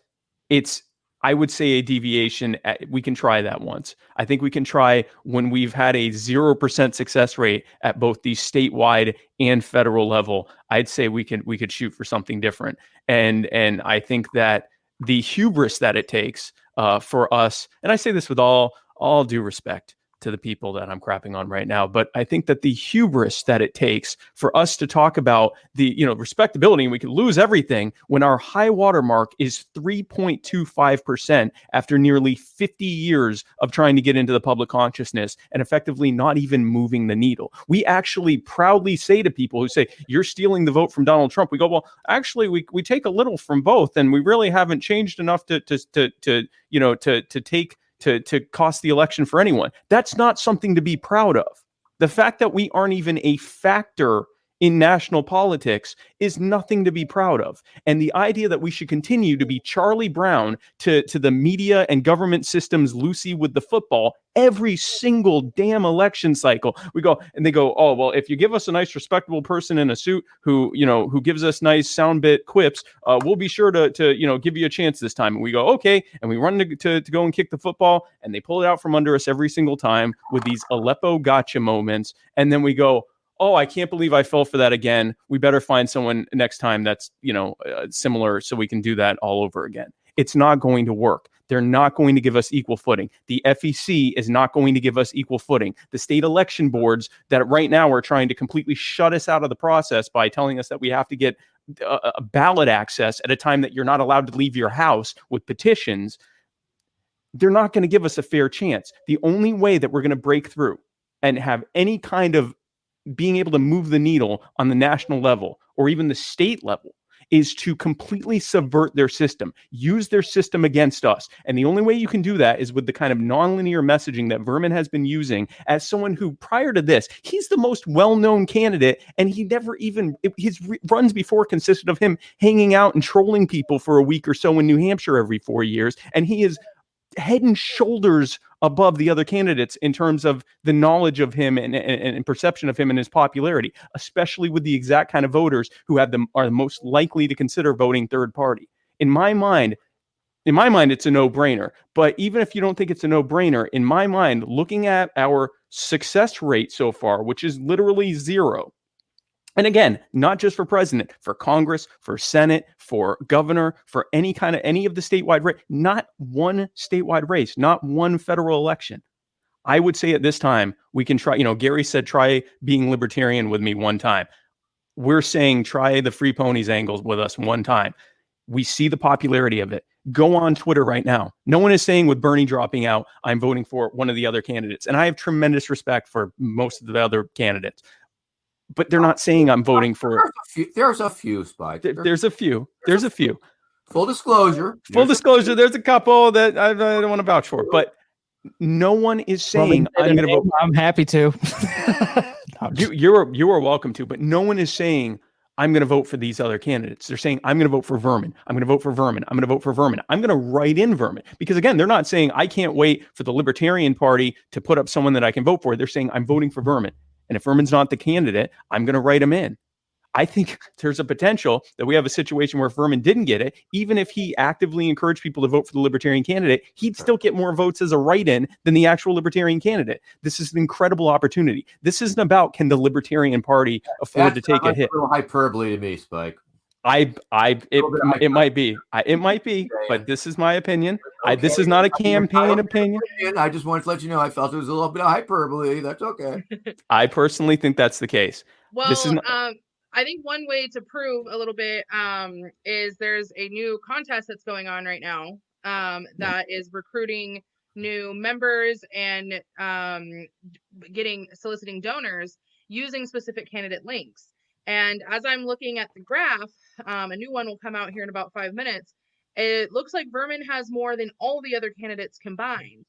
it's, I would say, a deviation. We can try that once. I think we can try when we've had a 0% success rate at both the statewide and federal level. I'd say we could shoot for something different. And I think that the hubris that it takes for us, and I say this with all due respect, to the people that I'm crapping on right now. But I think that the hubris that it takes for us to talk about the, respectability, and we could lose everything when our high water mark is 3.25% after nearly 50 years of trying to get into the public consciousness and effectively not even moving the needle. We actually proudly say to people who say, you're stealing the vote from Donald Trump. We go, well, actually, we take a little from both, and we really haven't changed enough to cost the election for anyone. That's not something to be proud of. The fact that we aren't even a factor in national politics is nothing to be proud of. And the idea that we should continue to be Charlie Brown to the media and government systems Lucy with the football every single damn election cycle. We go and they go, oh, well, if you give us a nice, respectable person in a suit who gives us nice sound bit quips, we'll be sure to give you a chance this time. And we go, okay. And we run to go and kick the football, and they pull it out from under us every single time with these Aleppo gotcha moments. And then we go, oh, I can't believe I fell for that again. We better find someone next time that's, similar so we can do that all over again. It's not going to work. They're not going to give us equal footing. The FEC is not going to give us equal footing. The state election boards that right now are trying to completely shut us out of the process by telling us that we have to get a ballot access at a time that you're not allowed to leave your house with petitions, they're not going to give us a fair chance. The only way that we're going to break through and have any kind of being able to move the needle on the national level or even the state level is to completely subvert their system, use their system against us. And the only way you can do that is with the kind of nonlinear messaging that Vermin has been using as someone who, prior to this, he's the most well-known candidate, and he never even, his runs before consisted of him hanging out and trolling people for a week or so in New Hampshire every 4 years. And he is head and shoulders above the other candidates in terms of the knowledge of him and perception of him and his popularity, especially with the exact kind of voters who are the most likely to consider voting third party. In my mind, it's a no-brainer. But even if you don't think it's a no-brainer, in my mind, looking at our success rate so far, which is literally zero, and again, not just for president, for Congress, for Senate, for governor, for any of the statewide race, not one statewide race, not one federal election. I would say at this time, we can try, Gary said, try being libertarian with me one time. We're saying try the free ponies angles with us one time. We see the popularity of it. Go on Twitter right now. No one is saying with Bernie dropping out, I'm voting for one of the other candidates. And I have tremendous respect for most of the other candidates. But they're not saying I'm voting for. There's a few, Spike. There's a few. Full disclosure. There's a couple that I don't want to vouch for, but no one is saying I'm going to vote. I'm happy to. You are welcome to, but no one is saying I'm going to vote for these other candidates. They're saying I'm going to vote for Vermin. I'm going to vote for Vermin. I'm going to vote for Vermin. I'm going to write in Vermin because again, they're not saying I can't wait for the Libertarian Party to put up someone that I can vote for. They're saying I'm voting for Vermin. And if Vermin's not the candidate, I'm going to write him in. I think there's a potential that we have a situation where if Vermin didn't get it, even if he actively encouraged people to vote for the Libertarian candidate, he'd still get more votes as a write-in than the actual Libertarian candidate. This is an incredible opportunity. This isn't about can the Libertarian Party afford to take a hit. A little hyperbole to me, Spike. It might be, but this is my opinion. Okay. This is not a campaign opinion. I just wanted to let you know I felt it was a little bit of hyperbole. That's okay. I personally think that's the case. Well, I think one way to prove a little bit is there's a new contest that's going on right now that is recruiting new members and soliciting donors using specific candidate links. And as I'm looking at the graph, a new one will come out here in about 5 minutes. It looks like Vermin has more than all the other candidates combined.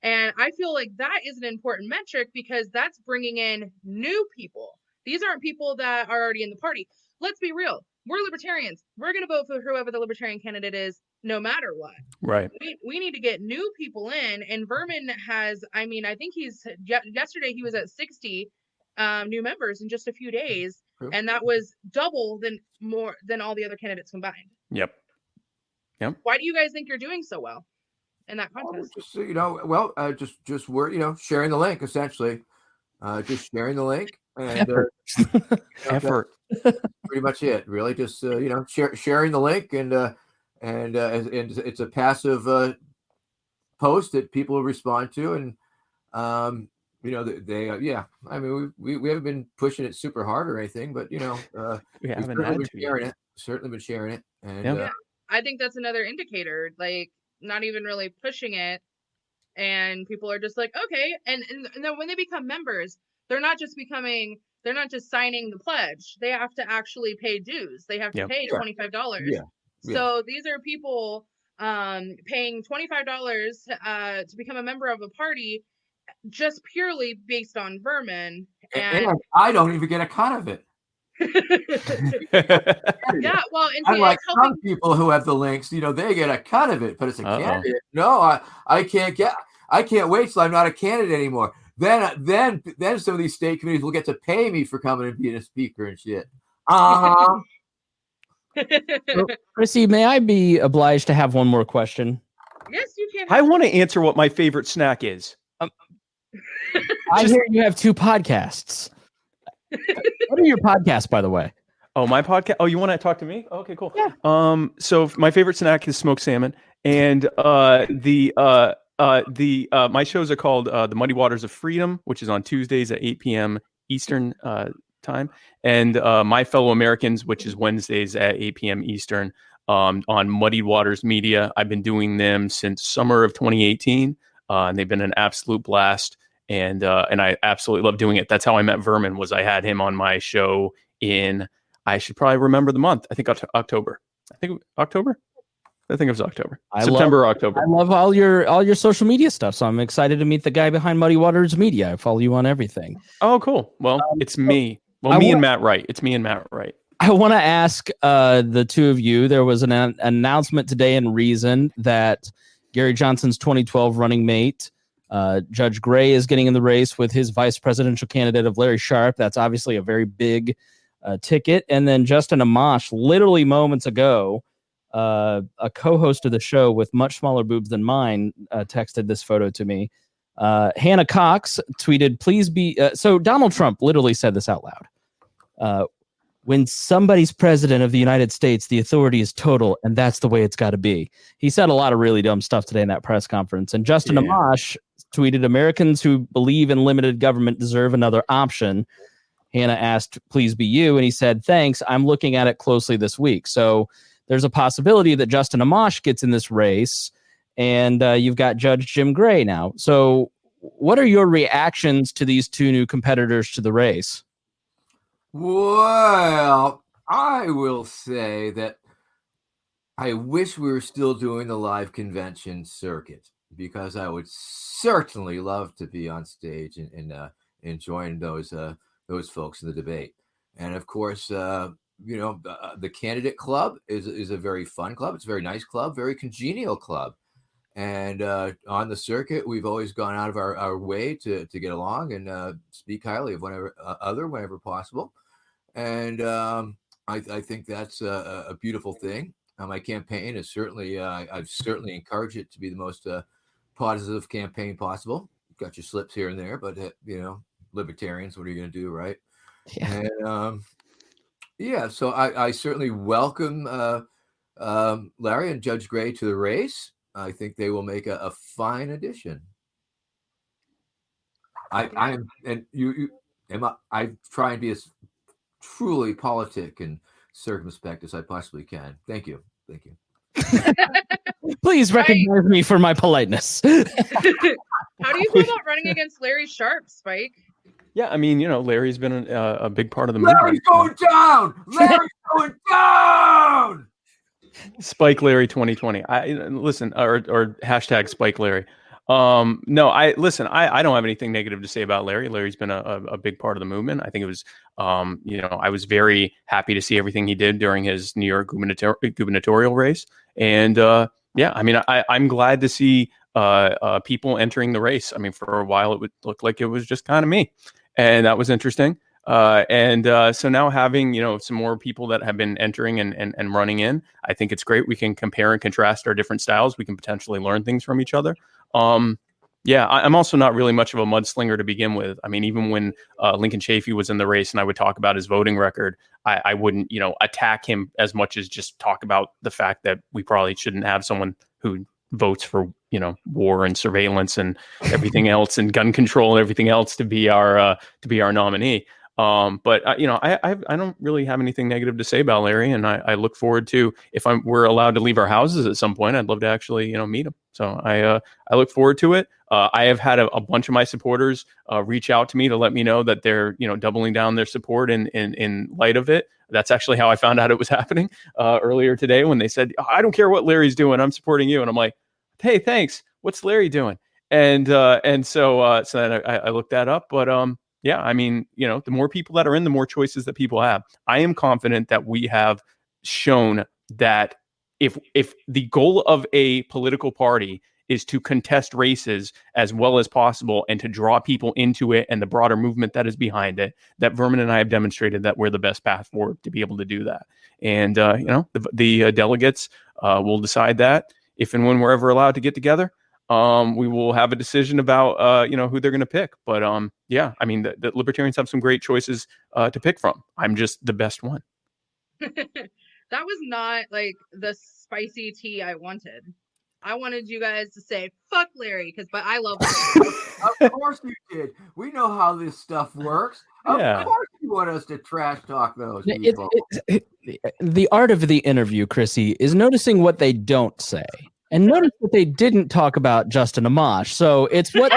And I feel like that is an important metric because that's bringing in new people. These aren't people that are already in the party. Let's be real. We're libertarians. We're going to vote for whoever the libertarian candidate is, no matter what. Right. We need to get new people in. And Vermin has, I think yesterday he was at 60 new members in just a few days. And that was more than all the other candidates combined. Yep. Why do you guys think you're doing so well in that contest? Just we're sharing the link essentially, just sharing the link and effort. Pretty much it. Really, just sharing the link and it's a passive post that people respond to, and Yeah. I mean, we haven't been pushing it super hard or anything, but We we've haven't certainly had been to yet. sharing it. Certainly been sharing it, and Yeah. Yeah, I think that's another indicator. Like, not even really pushing it, and people are just like, okay. And then when they become members, they're not just signing the pledge. They have to actually pay dues. They have to Yeah. pay Yeah. $25. Yeah. So these are people paying $25 to become a member of a party just purely based on Vermin. And And I don't even get a cut of it. yeah, well, and Unlike it's helping. some people who have the links, they get a cut of it, but it's a Uh-oh. candidate. No, I can't wait till I'm not a candidate anymore. Then some of these state committees will get to pay me for coming and being a speaker and shit. Well, Kryssi, may I be obliged to have one more question? Yes, you can. I want to answer what my favorite snack is. I hear you have 2 podcasts. What are your podcasts, by the way? Oh, my podcast. Oh, you want to talk to me? Okay, cool. Yeah. So my favorite snack is smoked salmon, and my shows are called The Muddy Waters of Freedom, which is on Tuesdays at 8 p.m. Eastern time, and My Fellow Americans, which is Wednesdays at 8 p.m. Eastern on Muddy Waters Media. I've been doing them since summer of 2018, and they've been an absolute blast. And I absolutely love doing it. That's how I met Vermin. Was I had him on my show in, I should probably remember the month. I think October. I think it was October. September or October. I love all your social media stuff. So I'm excited to meet the guy behind Muddy Waters Media. I follow you on everything. Oh, cool. Well, it's me. Well, me and Matt Wright. It's me and Matt Wright. I want to ask the 2 of you. There was an announcement today in Reason that Gary Johnson's 2012 running mate, Judge Gray, is getting in the race with his vice presidential candidate of Larry Sharpe. That's obviously a very big ticket. And then Justin Amash, literally moments ago, a co-host of the show with much smaller boobs than mine, texted this photo to me. Hannah Cox tweeted, please be... so Donald Trump literally said this out loud. When somebody's president of the United States, the authority is total, and that's the way it's got to be. He said a lot of really dumb stuff today in that press conference. And Justin Amash tweeted, Americans who believe in limited government deserve another option. Hannah asked, please be you. And he said, thanks. I'm looking at it closely this week. So there's a possibility that Justin Amash gets in this race, and you've got Judge Jim Gray now. So what are your reactions to these 2 new competitors to the race? Well, I will say that I wish we were still doing the live convention circuit, because I would certainly love to be on stage and join those folks in the debate. And of course, the candidate club is a very fun club. It's a very nice club, very congenial club. And on the circuit, we've always gone out of our way to get along and speak highly of whenever possible. And I think that's a beautiful thing. My campaign is certainly, I've certainly encouraged it to be the most positive campaign possible. Got your slips here and there, but libertarians, what are you going to do, right? Yeah. And so I certainly welcome Larry and Judge Gray to the race. I think they will make a fine addition. I try and be as truly politic and circumspect as I possibly can. Thank you. Please recognize me for my politeness. How do you feel about running against Larry Sharpe, Spike? Yeah, I mean, Larry's been a big part of the movement. Larry's going down. Larry's going down. Spike Larry 2020. Listen, or hashtag Spike Larry. No, I don't have anything negative to say about Larry. Larry's been a big part of the movement. I think it was, I was very happy to see everything he did during his New York gubernatorial race. And I'm glad to see people entering the race. I mean, for a while, it would look like it was just kind of me. And that was interesting. So now having, some more people that have been entering and running in, I think it's great. We can compare and contrast our different styles. We can potentially learn things from each other. I'm also not really much of a mudslinger to begin with. I mean, even when Lincoln Chafee was in the race and I would talk about his voting record, I wouldn't, attack him as much as just talk about the fact that we probably shouldn't have someone who votes for, war and surveillance and everything else and gun control and everything else to be our nominee. But I don't really have anything negative to say about Larry, and I look forward to, if we're allowed to leave our houses at some point, I'd love to actually meet him. So I look forward to it. I have had a bunch of my supporters reach out to me to let me know that they're doubling down their support in light of it. That's actually how I found out it was happening earlier today, when they said, I don't care what Larry's doing, I'm supporting you. And I'm like, hey, thanks. What's Larry doing? And so then I looked that up. But yeah, I mean, the more people that are in, the more choices that people have. I am confident that we have shown that if the goal of a political party is to contest races as well as possible and to draw people into it and the broader movement that is behind it, that Vermin and I have demonstrated that we're the best path forward to be able to do that. And, the delegates will decide that if and when we're ever allowed to get together. We will have a decision about, who they're going to pick. But yeah, I mean, the libertarians have some great choices to pick from. I'm just the best one. That was not like the spicy tea I wanted. I wanted you guys to say "fuck Larry," but I love Larry. Of course you did. We know how this stuff works. Of course you want us to trash talk those people. The art of the interview, Kryssi, is noticing what they don't say. And notice that they didn't talk about Justin Amash. So it's what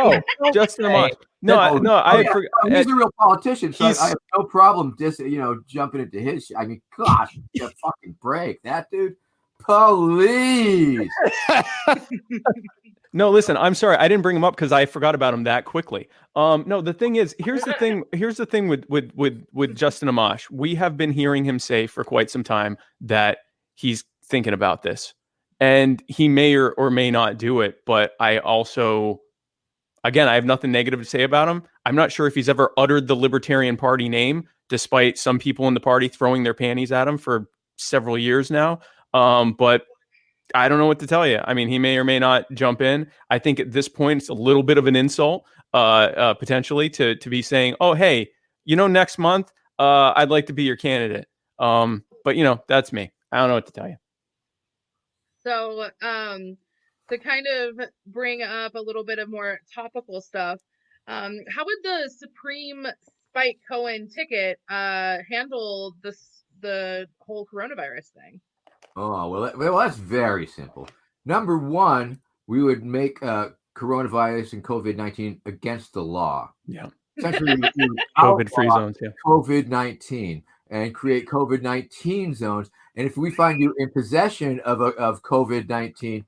Justin Amash. He's a real politician, so I have no problem just jumping into his. I mean, gosh, give a fucking break, that dude. Police. No, listen, I'm sorry, I didn't bring him up because I forgot about him that quickly. No, the thing is, here's the thing with Justin Amash. We have been hearing him say for quite some time that he's thinking about this. And he may or may not do it, but I also, again, I have nothing negative to say about him. I'm not sure if he's ever uttered the Libertarian Party name, despite some people in the party throwing their panties at him for several years now. But I don't know what to tell you. I mean, he may or may not jump in. I think at this point, it's a little bit of an insult, potentially, to be saying, oh, hey, next month, I'd like to be your candidate. But, that's me. I don't know what to tell you. So, to kind of bring up a little bit of more topical stuff, how would the Supreme Spike Cohen ticket handle the whole coronavirus thing? Oh, well, that's very simple. Number one, we would make coronavirus and COVID-19 against the law. Yeah. Essentially, COVID-free zones, yeah. COVID-19 and create COVID-19 zones. And if we find you in possession of COVID-19,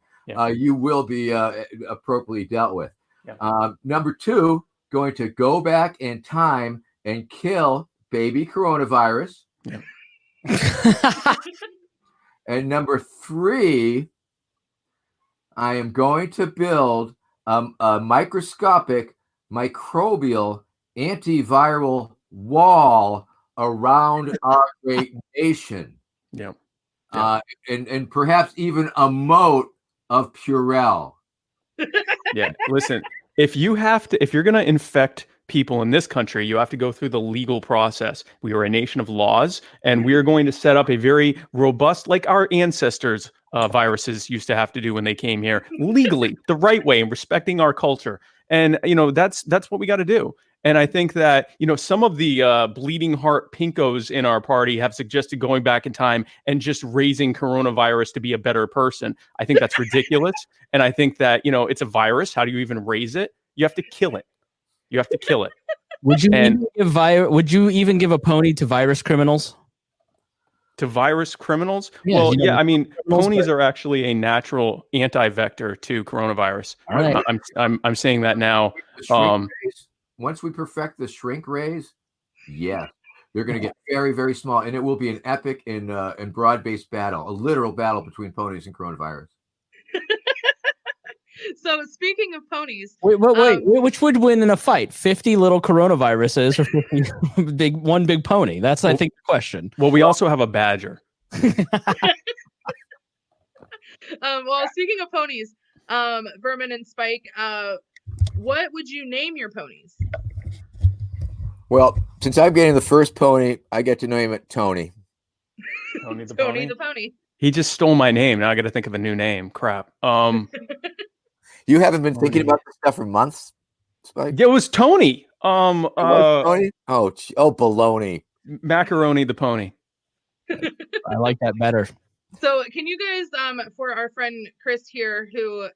you will be appropriately dealt with. Yeah. Number two, going to go back in time and kill baby coronavirus. Yeah. And number three, I am going to build a microscopic microbial antiviral wall around our great nation. Yeah. And perhaps even a moat of Purell. Yeah. Listen, if you're going to infect people in this country, you have to go through the legal process. We are a nation of laws, and we are going to set up a very robust, like our ancestors' viruses used to have to do when they came here, legally, the right way, and respecting our culture. And that's what we got to do. And I think that some of the bleeding heart pinkos in our party have suggested going back in time and just raising coronavirus to be a better person. I think that's ridiculous. And I think that it's a virus. How do you even raise it? You have to kill it. You have to kill it. Would you even give a pony to virus criminals? To virus criminals? Yeah, well, yeah. I mean, ponies are actually a natural anti-vector to coronavirus. All right. I'm saying that now. Once we perfect the shrink rays, yeah, they're going to get very, very small, and it will be an epic and broad-based battle, a literal battle between ponies and coronavirus. So speaking of ponies, wait, which would win in a fight? 50 little coronaviruses or 50 one big pony? That's, I think, the question. Well, we also have a badger. Well, speaking of ponies, Vermin and Spike, what would you name your ponies? Well, since I'm getting the first pony, I get to name it Tony. Tony the Tony pony. the pony. He just stole my name. Now I got to think of a new name. Crap. You haven't been thinking about this stuff for months, Spike? It was Tony. Tony? Oh, baloney. Macaroni the pony. I like that better. So can you guys, for our friend Chris here, who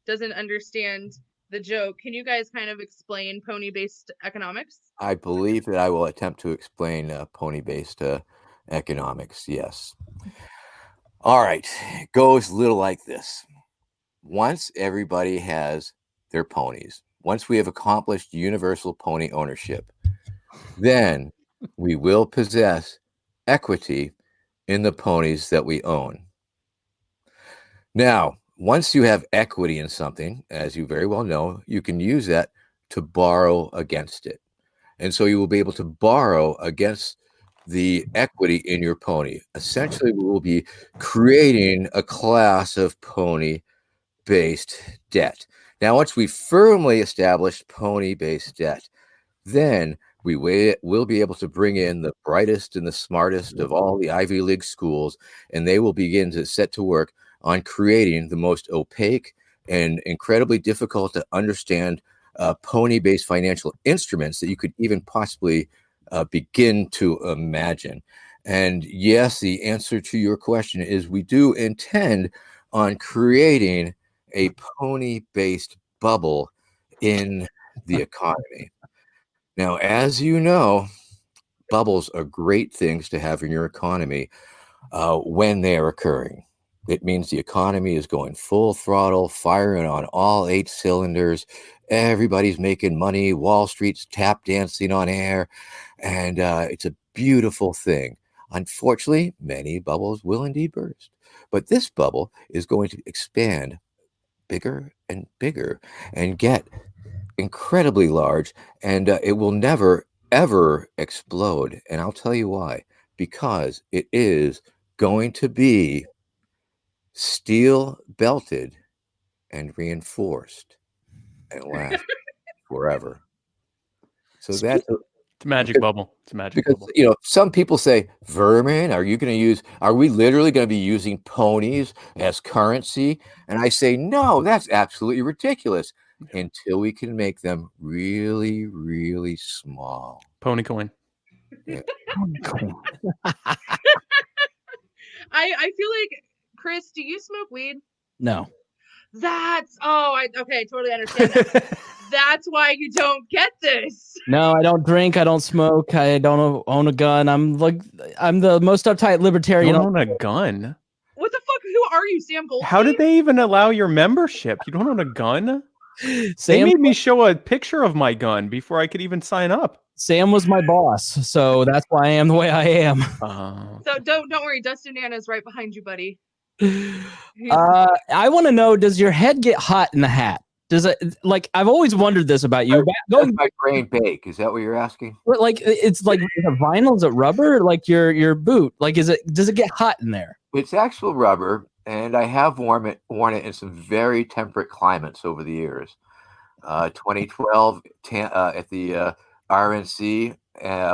doesn't understand the joke, can you guys kind of explain pony-based economics? I believe that I will attempt to explain pony-based economics. Yes. All right. It goes a little like this. Once everybody has their ponies, once we have accomplished universal pony ownership, then we will possess equity in the ponies that we own. Now, once you have equity in something, as you very well know, you can use that to borrow against it. And so you will be able to borrow against the equity in your pony. Essentially, we will be creating a class of pony-based debt. Now, once we firmly establish pony-based debt, then we will be able to bring in the brightest and the smartest of all the Ivy League schools, and they will begin to set to work on creating the most opaque and incredibly difficult to understand pony-based financial instruments that you could even possibly begin to imagine. And yes, the answer to your question is we do intend on creating a pony-based bubble in the economy. Now, as you know, bubbles are great things to have in your economy when they are occurring. It means the economy is going full throttle, firing on all 8 cylinders. Everybody's making money. Wall Street's tap dancing on air. And it's a beautiful thing. Unfortunately, many bubbles will indeed burst. But this bubble is going to expand bigger and bigger and get incredibly large. And it will never, ever explode. And I'll tell you why. Because it is going to be steel belted and reinforced and last forever. So that's It's a magic bubble. It's a magic because bubble. some people say, Vermin, are we literally going to be using ponies as currency? And I say, no, that's absolutely ridiculous until we can make them really, really small. Pony coin. Yeah. I feel like, Chris, do you smoke weed? No. Okay, totally understand that. That's why you don't get this. No, I don't drink. I don't smoke. I don't own a gun. I'm the most uptight libertarian. You don't own a gun? What the fuck? Who are you, Sam Goldstein? How did they even allow your membership? You don't own a gun? They Sam made me show a picture of my gun before I could even sign up. Sam was my boss, so that's why I am the way I am. So don't worry, Dustin Anna's right behind you, buddy. I want to know, does your head get hot in the hat? Does it, like, I've always wondered this about you. Does my brain bake? Is that what you're asking? But like, it's like the vinyl, is it rubber? Like your boot? Like, does it get hot in there? It's actual rubber, and I have worn it in some very temperate climates over the years. 2012 at the RNC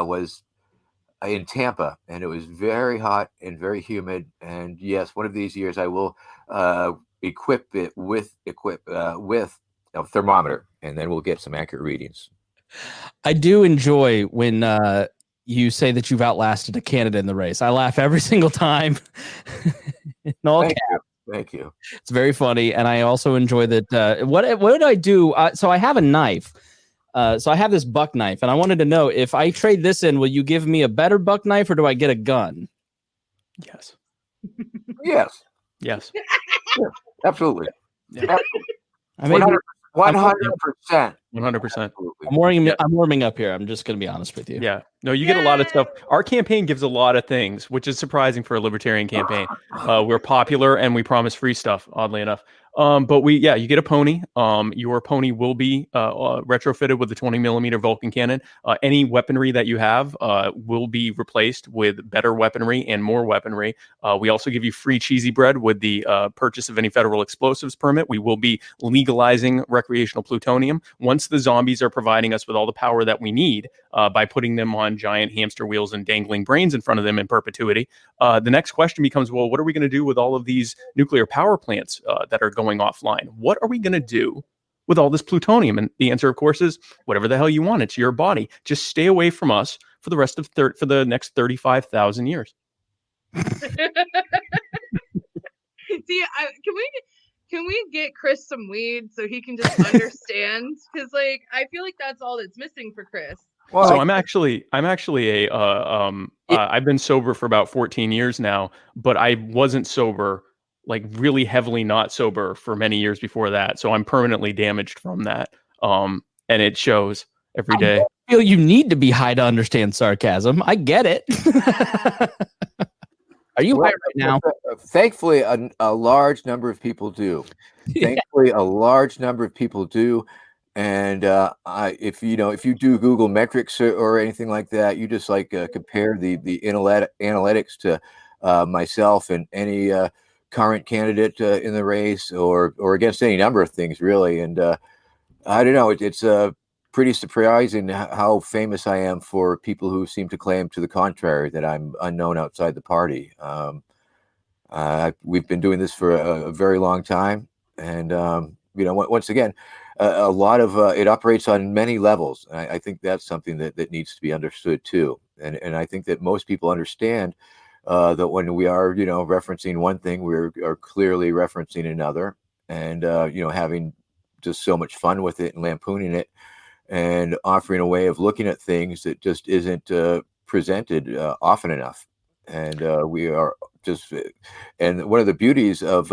was in Tampa, and it was very hot and very humid. And yes, one of these years I will equip it with a thermometer, and then we'll get some accurate readings. I do enjoy when you say that you've outlasted a candidate in the race. I laugh every single time. Thank you. It's very funny, and I also enjoy that. What do I do? So I have a knife. So I have this buck knife, and I wanted to know, if I trade this in, will you give me a better buck knife, or do I get a gun? Yes. Yes. Yes. Yeah, absolutely. Yeah. I mean, 100%. 100%. I'm warming up here. I'm just going to be honest with you. Yeah. No, you get a lot of stuff. Our campaign gives a lot of things, which is surprising for a libertarian campaign. We're popular and we promise free stuff, oddly enough. But you get a pony. Your pony will be retrofitted with the 20mm Vulcan cannon. Any weaponry that you have will be replaced with better weaponry and more weaponry. We also give you free cheesy bread with the purchase of any federal explosives permit. We will be legalizing recreational plutonium. Once once the zombies are providing us with all the power that we need by putting them on giant hamster wheels and dangling brains in front of them in perpetuity, the next question becomes, well, what are we going to do with all of these nuclear power plants that are going offline? What are we going to do with all this plutonium? And the answer, of course, is whatever the hell you want. It's your body. Just stay away from us for the rest of for the next 35,000 years. See, can we get Chris some weed so he can just understand? Because like I feel like that's all that's missing for Chris. Well, so I'm actually I've been sober for about 14 years now, but I wasn't sober, like really heavily not sober for many years before that. So I'm permanently damaged from that. And it shows every day. I feel you need to be high to understand sarcasm. I get it. Are you high right now? Thankfully, a large number of people do. Thankfully, a large number of people do. And if you do Google metrics or anything like that, you just like compare the analytics to myself and any current candidate in the race, or against any number of things, really. And I don't know. It's pretty surprising how famous I am for people who seem to claim to the contrary, that I'm unknown outside the party. We've been doing this for a very long time, and once again, a lot of it operates on many levels. I think that's something that needs to be understood too, and I think that most people understand that when we are referencing one thing, we are clearly referencing another, and having just so much fun with it and lampooning it, and offering a way of looking at things that just isn't presented often enough. And we are just, and one of the beauties of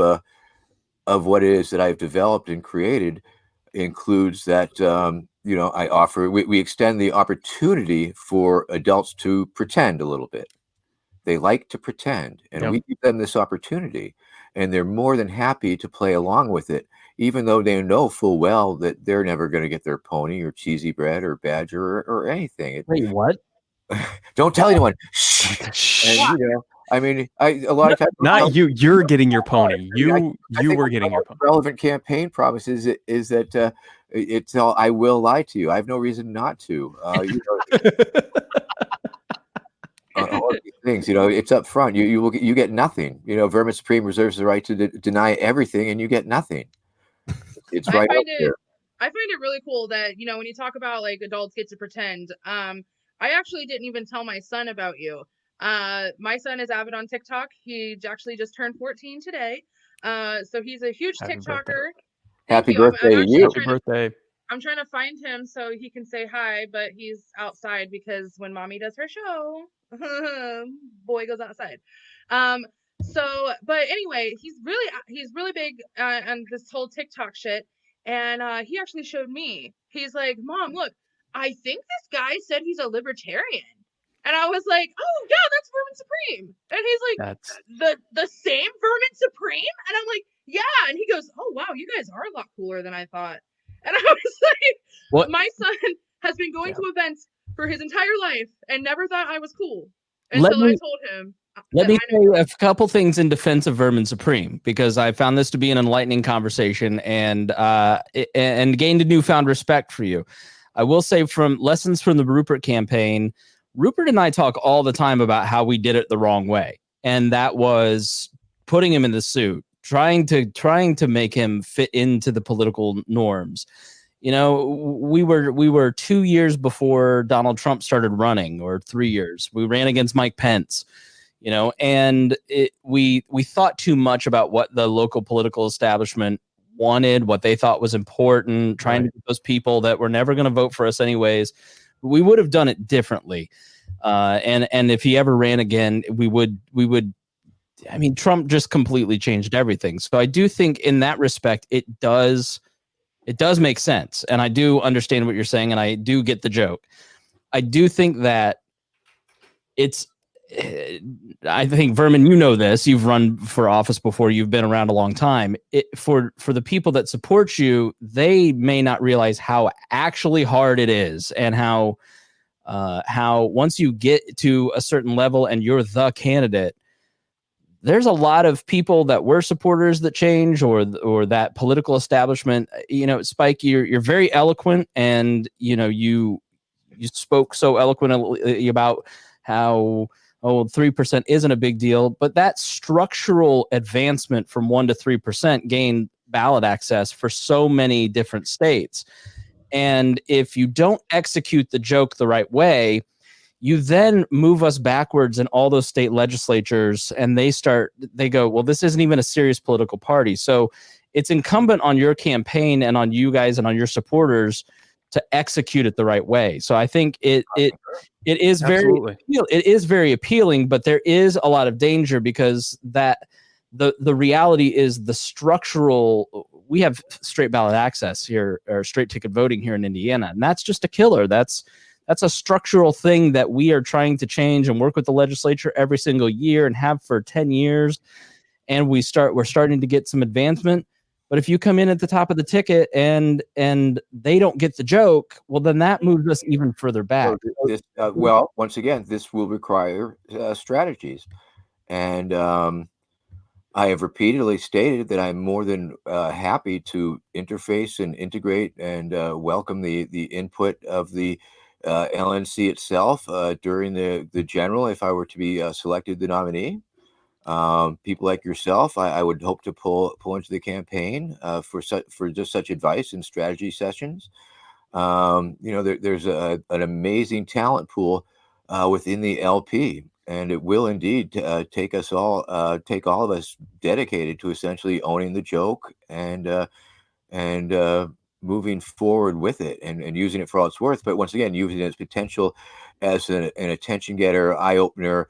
what it is that I've developed and created includes that, I offer, we extend the opportunity for adults to pretend a little bit. They like to pretend, and we give them this opportunity, and they're more than happy to play along with it, even though they know full well that they're never going to get their pony or cheesy bread or badger or anything. Wait, what? Don't tell anyone. And, a lot of times, not you. You're getting your pony. You were getting your pony. Relevant campaign promises is that it's all, I will lie to you. I have no reason not to. All these things, it's up front. You get nothing. Vermin Supreme reserves the right to deny everything, and you get nothing. It's right up there. I find it really cool that when you talk about like adults get to pretend. I actually didn't even tell my son about you. My son is avid on TikTok. He actually just turned 14 today. So he's a huge TikToker. Happy birthday to you. Happy birthday. I'm trying to find him so he can say hi, but he's outside because when mommy does her show, boy goes outside. But anyway, he's really big on this whole TikTok shit. And he actually showed me. He's like, Mom, look, I think this guy said he's a libertarian. And I was like, oh yeah, that's Vermin Supreme. And he's like, the same Vermin Supreme? And I'm like, yeah. And he goes, oh wow, you guys are a lot cooler than I thought. And I was like, what? My son has been going to events for his entire life and never thought I was cool until I told him. Let me say a couple things in defense of Vermin Supreme, because I found this to be an enlightening conversation and gained a newfound respect for you. I will say, from lessons from the Rupert campaign, Rupert and I talk all the time about how we did it the wrong way. And that was putting him in the suit, trying to make him fit into the political norms. We were 2 years before Donald Trump started running, or 3 years. We ran against Mike Pence, and we thought too much about what the local political establishment wanted, what they thought was important, trying to get those people that were never going to vote for us anyways. We would have done it differently. And if he ever ran again, we would. I mean, Trump just completely changed everything. So I do think in that respect, it does make sense. And I do understand what you're saying. And I do get the joke. I do think that I think, Vermin, this, you've run for office before, you've been around a long time. For the people that support you, they may not realize how actually hard it is, and how once you get to a certain level and you're the candidate, there's a lot of people that were supporters that change, or that political establishment. Spike, you're very eloquent, and you spoke so eloquently about how 3% isn't a big deal, but that structural advancement from 1% to 3% gained ballot access for so many different states. And if you don't execute the joke the right way, you then move us backwards in all those state legislatures, and they go, well, this isn't even a serious political party. So it's incumbent on your campaign and on you guys and on your supporters to execute it the right way. So I think it is very appealing, but there is a lot of danger, because that the reality is the structural. We have straight ballot access here, or straight ticket voting here in Indiana, and that's just a killer. That's a structural thing that we are trying to change and work with the legislature every single year, and have for 10 years. And we're starting to get some advancement. But if you come in at the top of the ticket and they don't get the joke, well, then that moves us even further back. Well, once again, this will require strategies. And I have repeatedly stated that I'm more than happy to interface and integrate and welcome the input of the LNC itself during the general, if I were to be selected the nominee. People like yourself, I would hope to pull into the campaign for just such advice and strategy sessions. There's an amazing talent pool within the LP, and it will indeed take all of us dedicated to essentially owning the joke and moving forward with it and using it for all it's worth. But once again, using its potential as an attention getter, eye opener,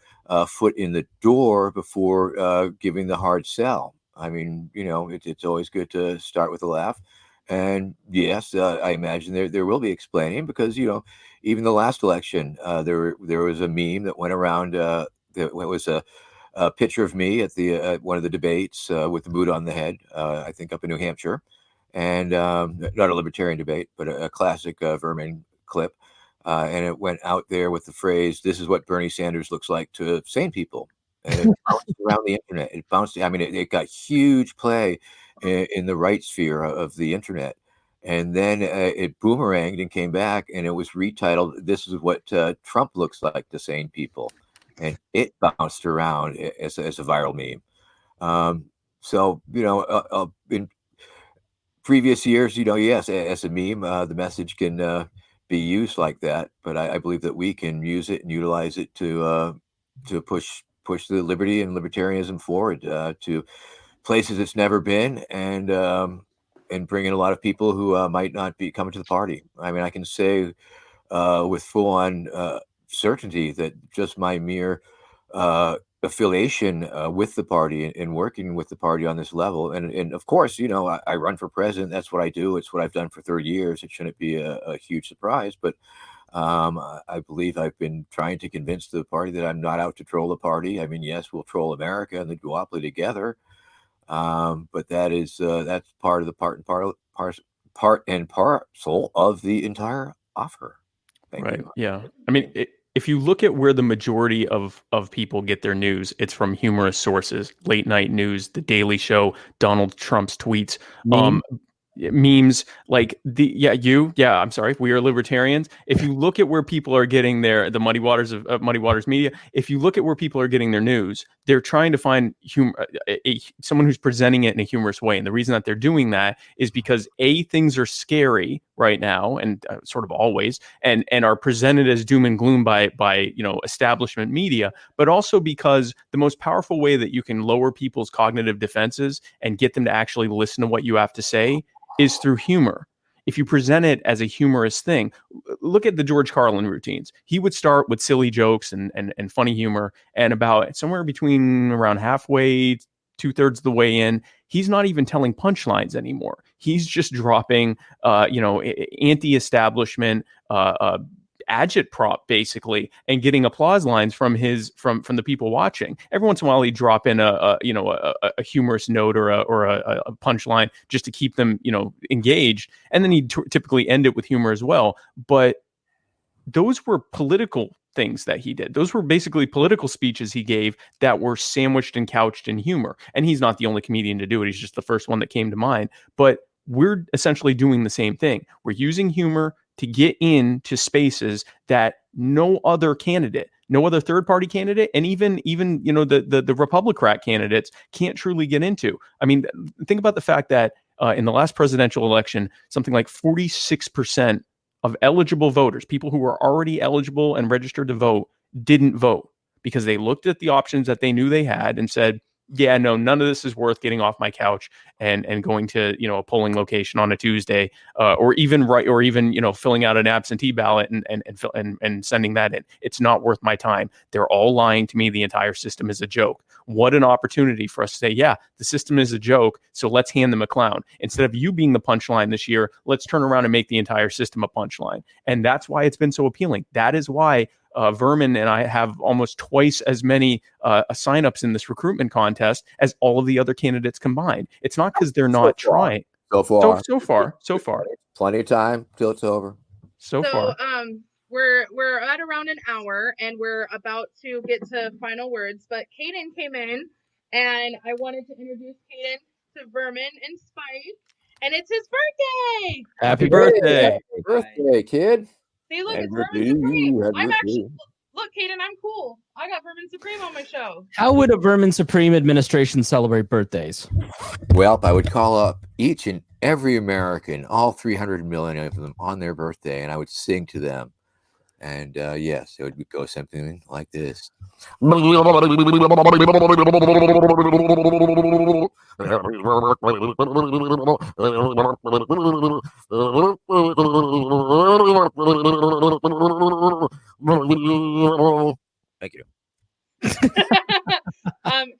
foot in the door before giving the hard sell. I mean, it's always good to start with a laugh. And yes, I imagine there will be explaining, because even the last election, there was a meme that went around. That was a picture of me at the one of the debates with the boot on the head. I think up in New Hampshire, and not a libertarian debate, but a classic Vermin clip. And it went out there with the phrase, "This is what Bernie Sanders looks like to sane people." And it bounced around the internet. It bounced. I mean, it got huge play in the right sphere of the internet. And then it boomeranged and came back, and it was retitled, "This is what Trump looks like to sane people." And it bounced around as a viral meme. So, in previous years, yes, as a meme, the message can be used like that. But I believe that we can use it and utilize it to push the liberty and libertarianism forward to places it's never been, and bring in a lot of people who might not be coming to the party. I mean, I can say with full-on certainty that just my mere affiliation with the party and working with the party on this level, and of course, I run for president. That's what I do. It's what I've done for 30 years. It shouldn't be a huge surprise, but I believe I've been trying to convince the party that I'm not out to troll the party. I mean, yes, we'll troll America and the duopoly together, but that's part of the part and parcel of the entire offer. Thank you. Yeah. I mean, if you look at where the majority of people get their news, it's from humorous sources: late night news, The Daily Show, Donald Trump's tweets, memes, like I'm sorry, we are libertarians. If you look at where people are getting the Muddy Waters of Muddy Waters Media, if you look at where people are getting their news, they're trying to find someone who's presenting it in a humorous way. And the reason that they're doing that is because things are scary right now, and sort of always, and are presented as doom and gloom by establishment media, but also because the most powerful way that you can lower people's cognitive defenses and get them to actually listen to what you have to say is through humor. If you present it as a humorous thing, look at the George Carlin routines. He would start with silly jokes and funny humor, and about somewhere between around halfway, 2/3 of the way in, he's not even telling punchlines anymore. He's just dropping, anti-establishment, agitprop basically, and getting applause lines from the people watching. Every once in a while, he'd drop in a humorous note or a punchline just to keep them engaged, and then he'd typically end it with humor as well. But those were political things that he did. Those were basically political speeches he gave that were sandwiched and couched in humor. And he's not the only comedian to do it. He's just the first one that came to mind. But we're essentially doing the same thing. We're using humor to get into spaces that no other candidate, no other third-party candidate, and even the Republican candidates can't truly get into. I mean, think about the fact that in the last presidential election, something like 46% of eligible voters, people who were already eligible and registered to vote, didn't vote because they looked at the options that they knew they had and said, yeah, no, none of this is worth getting off my couch and going to, a polling location on a Tuesday, or even filling out an absentee ballot and sending that in. It's not worth my time. They're all lying to me. The entire system is a joke. What an opportunity for us to say, yeah, the system is a joke, so let's hand them a clown. Instead of you being the punchline this year, let's turn around and make the entire system a punchline. And that's why it's been so appealing. That is why Vermin and I have almost twice as many signups in this recruitment contest as all of the other candidates combined. It's not because they're not trying. So far. Plenty of time till it's over. So far. We're at around an hour and we're about to get to final words. But Caden came in and I wanted to introduce Caden to Vermin and Spike. And it's his birthday. Happy birthday. Happy birthday, kid. See, look, it's Vermin Supreme. Look, Caden, I'm cool. I got Vermin Supreme on my show. How would a Vermin Supreme administration celebrate birthdays? Well, I would call up each and every American, all 300 million of them, on their birthday, and I would sing to them. And yes, it would go something like this. Thank you.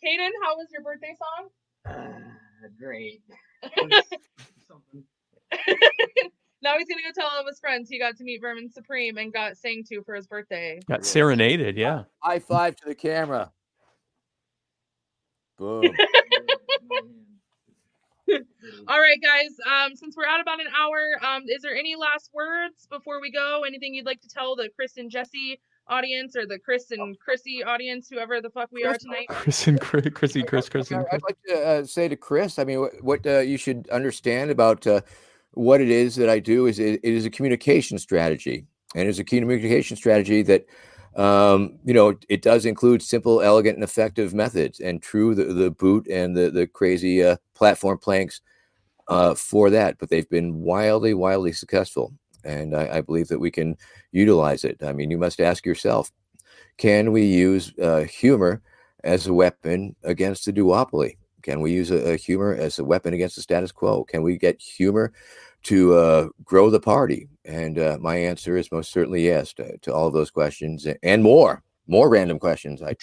Caden, how was your birthday song? Great. Now he's gonna go tell all of his friends he got to meet Vermin Supreme and got sang to for his birthday. Got serenaded, yeah. High five to the camera. Boom. All right, guys. Since we're at about an hour, is there any last words before we go? Anything you'd like to tell the Chris and Jesse audience or the Chris and Kryssi audience, whoever the fuck we are tonight? Chris and Kryssi. I'd like to say to Chris, I mean, what you should understand about what it is that I do is it is a communication strategy, and it's a communication strategy that it does include simple, elegant, and effective methods, and the boot and the crazy platform planks for that. But they've been wildly successful, and I believe that we can utilize it. I mean, you must ask yourself, can we use humor as a weapon against the duopoly? Can we use a humor as a weapon against the status quo? Can we get humor to grow the party? And my answer is most certainly yes to all of those questions and more random questions. The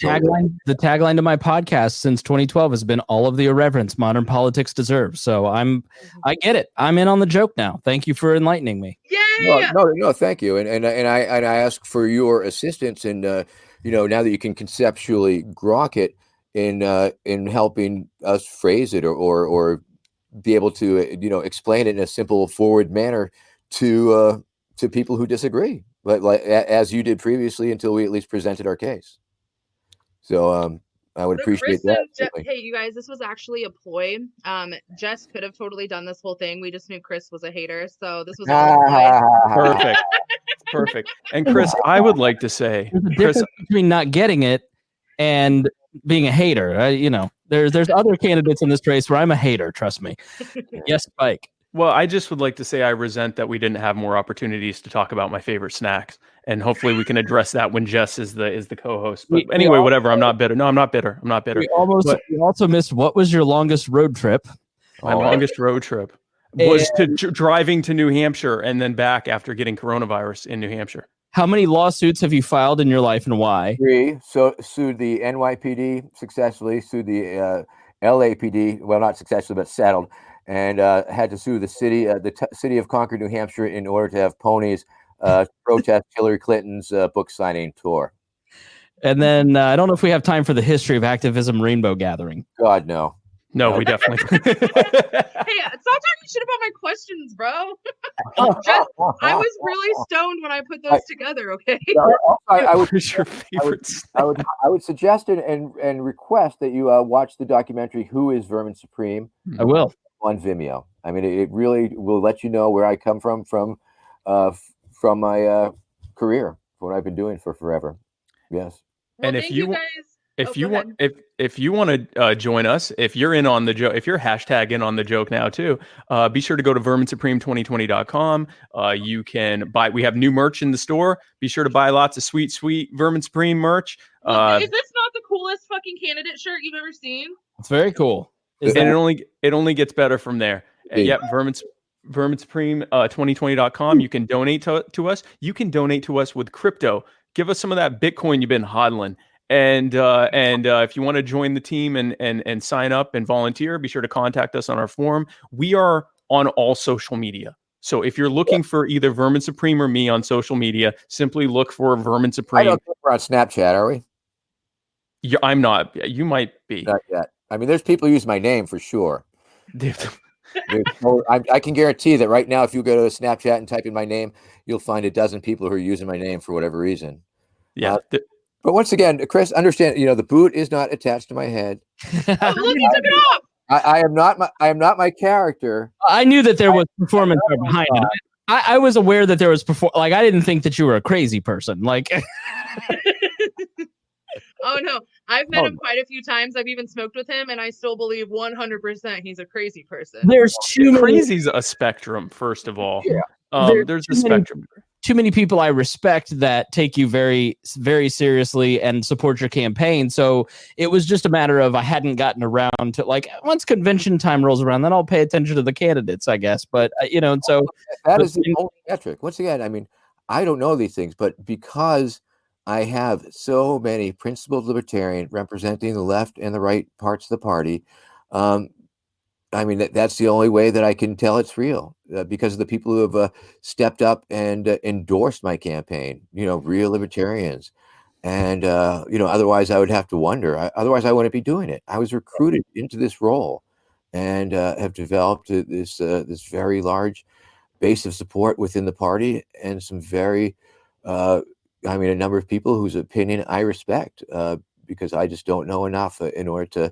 tagline to my podcast since 2012 has been "All of the irreverence modern politics deserves." So I get it. I'm in on the joke now. Thank you for enlightening me. Yeah. No, thank you. And I ask for your assistance, and now that you can conceptually grok it in helping us phrase it or be able to explain it in a simple, forward manner to people who disagree, but as you did previously, until we at least presented our case. So I would appreciate that. Hey, you guys, this was actually a ploy. Jess could have totally done this whole thing. We just knew Chris was a hater, so this was all a ploy. Perfect. And Chris, I would like to say, there's a difference between not getting it and being a hater. There's other candidates in this race where I'm a hater. Trust me. Yes, Spike. Well, I just would like to say I resent that we didn't have more opportunities to talk about my favorite snacks, and hopefully we can address that when Jess is the co-host. But anyway, whatever. I'm not bitter. No, I'm not bitter. We also missed. What was your longest road trip? My longest road trip was driving to New Hampshire and then back after getting coronavirus in New Hampshire. How many lawsuits have you filed in your life, and why? 3. So sued the NYPD successfully, sued the LAPD. Well, not successfully, but settled. And had to sue the city of Concord, New Hampshire, in order to have ponies protest Hillary Clinton's book signing tour. And then I don't know if we have time for the history of activism rainbow gathering. God, no. No, we definitely. Hey, stop talking shit about my questions, bro. Just, I was really stoned when I put those together. Okay. I would, What's your favorite I would suggest and request that you watch the documentary "Who is Vermin Supreme?" I will. on Vimeo. I mean, it really will let you know where I come from my career, what I've been doing for forever. Yes. Well, And thank you guys. if Go you want ahead. if you want to join us, if you're in on the joke, if you're hashtag in on the joke now too, be sure to go to verminsupreme2020.com. You can buy. We have new merch in the store. Be sure to buy lots of sweet Vermin Supreme merch. Look, is this not the coolest fucking candidate shirt you've ever seen? It's very cool. Is And that it only gets better from there. Yeah. Vermin Supreme 2020.com. You can donate to us. You can donate to us with crypto. Give us some of that Bitcoin you've been hodling. And if you want to join the team and sign up and volunteer, be sure to contact us on our forum. We are on all social media. So if you're looking for either Vermin Supreme or me on social media, simply look for Vermin I Supreme. don't think we're on Snapchat, are we? I'm not. You might be. Not yet. I mean, there's people use my name for sure. I can guarantee that right now, if you go to Snapchat and type in my name, you'll find a dozen people who are using my name for whatever reason. Yeah. But once again, Chris, understand, the boot is not attached to my head. Oh, look, he took it off. I am not my character. I knew that there was performance behind it. I was aware that there was I didn't think that you were a crazy person. Like, Oh no, I've met him quite a few times. I've even smoked with him, and I still believe 100% he's a crazy person. there's too many, Crazy's a spectrum, first of all. Yeah. There's a spectrum. too many people I respect that take you very, very seriously and support your campaign. So it was just a matter of I hadn't gotten around to, like, once convention time rolls around, then I'll pay attention to the candidates, I guess. But and so that is the only metric. Once again, I mean, I don't know these things, but because I have so many principled libertarian representing the left and the right parts of the party, I mean, that's the only way that I can tell it's real, because of the people who have stepped up and endorsed my campaign, real libertarians. And, otherwise I would have to wonder. Otherwise I wouldn't be doing it. I was recruited into this role and have developed this very large base of support within the party and some very, a number of people whose opinion I respect, because I just don't know enough in order to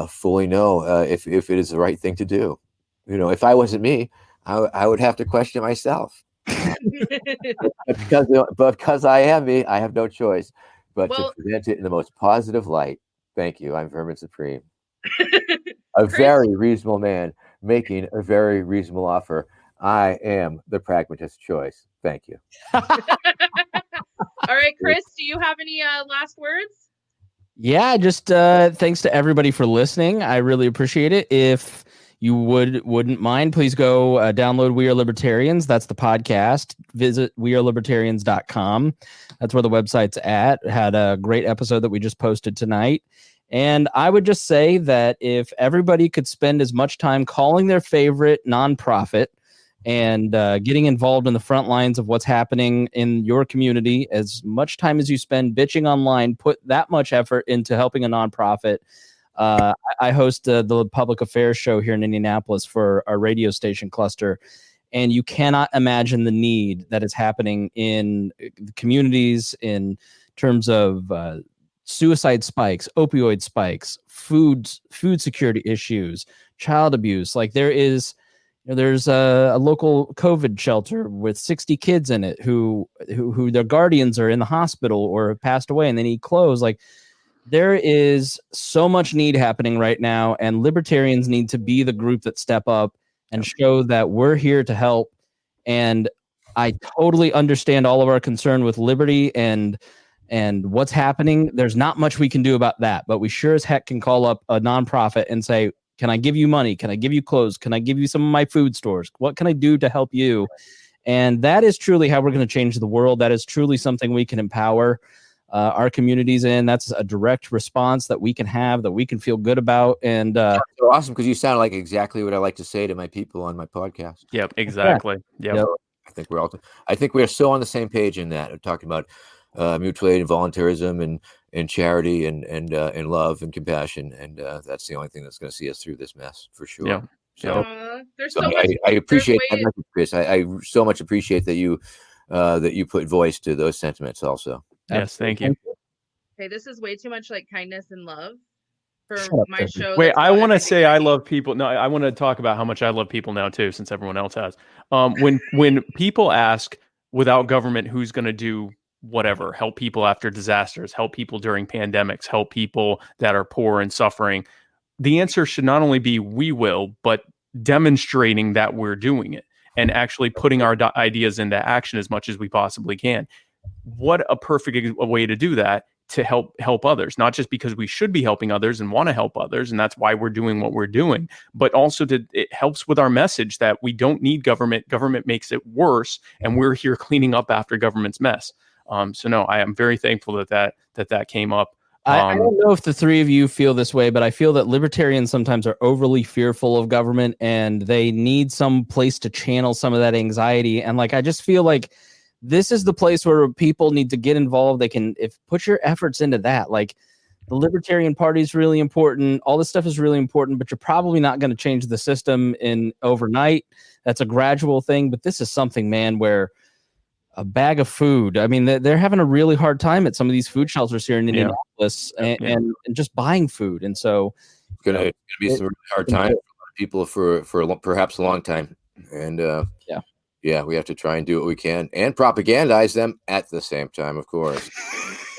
fully know if it is the right thing to do. If I wasn't me, I would have to question myself. because I am me, I have no choice but to present it in the most positive light. Thank you. I'm Vermin Supreme. A very reasonable man making a very reasonable offer. I am the pragmatist choice. Thank you. All right, Chris, do you have any last words? Yeah, just thanks to everybody for listening. I really appreciate it. If you wouldn't mind, please go download We Are Libertarians. That's the podcast. Visit wearelibertarians.com. That's where the website's at. It had a great episode that we just posted tonight. And I would just say that if everybody could spend as much time calling their favorite nonprofit and getting involved in the front lines of what's happening in your community, as much time as you spend bitching online, put that much effort into helping a nonprofit. I host the public affairs show here in Indianapolis for our radio station cluster, and you cannot imagine the need that is happening in the communities in terms of suicide spikes, opioid spikes, food security issues, child abuse. Like there's a local COVID shelter with 60 kids in it who their guardians are in the hospital or have passed away and they need clothes. Like there is so much need happening right now, and libertarians need to be the group that step up and show that we're here to help. And I totally understand all of our concern with liberty and what's happening. There's not much we can do about that, but we sure as heck can call up a nonprofit and say, can I give you money? Can I give you clothes? Can I give you some of my food stores? What can I do to help you? And that is truly how we're going to change the world. That is truly something we can empower our communities in. That's a direct response that we can have, that we can feel good about. And so awesome, because you sound like exactly what I like to say to my people on my podcast. Yep, exactly. Yep. I think we are so on the same page in that. We're talking about mutual aid and voluntarism and charity and love and compassion. And that's the only thing that's going to see us through this mess for sure. Yeah. So, there's so so much. I appreciate there's that message, Chris. I so much appreciate that you put voice to those sentiments also. Yes, thank you. Okay, this is way too much like kindness and love for Shut up, my Sophie. show. Wait, that's I about want to everything say I shiny. love people. No, I want to talk about how much I love people now too, since everyone else has. When people ask, without government, who's going to do whatever, help people after disasters, help people during pandemics, help people that are poor and suffering, the answer should not only be we will, but demonstrating that we're doing it and actually putting our ideas into action as much as we possibly can. What a perfect way to do that, to help others, not just because we should be helping others and want to help others, and that's why we're doing what we're doing, but also it helps with our message that we don't need government. Government makes it worse, and we're here cleaning up after government's mess. So no, I am very thankful that came up. I don't know if the three of you feel this way, but I feel that libertarians sometimes are overly fearful of government, and they need some place to channel some of that anxiety. And like, I just feel like this is the place where people need to get involved. They can put your efforts into that. Like, the Libertarian Party is really important. All this stuff is really important, but you're probably not going to change the system in overnight. That's a gradual thing. But this is something, man, where a bag of food. I mean, they're having a really hard time at some of these food shelters here in Indianapolis, and just buying food. And so it's gonna be some really hard time for a lot of people for perhaps a long time. And we have to try and do what we can and propagandize them at the same time, of course.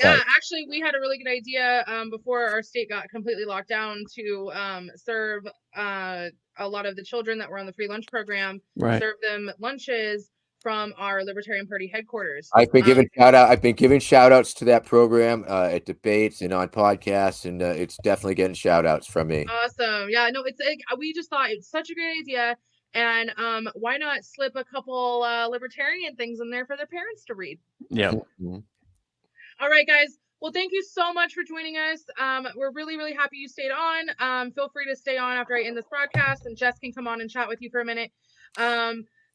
Yeah, actually, we had a really good idea before our state got completely locked down to serve a lot of the children that were on the free lunch program, serve them lunches from our Libertarian Party headquarters. I've been giving shout outs to that program at debates and on podcasts, and it's definitely getting shout outs from me. Awesome. Yeah, no, it's we just thought it's such a great idea. And why not slip a couple libertarian things in there for their parents to read? Yeah. All right, guys. Well, thank you so much for joining us. We're really, really happy you stayed on. Feel free to stay on after I end this broadcast, and Jess can come on and chat with you for a minute.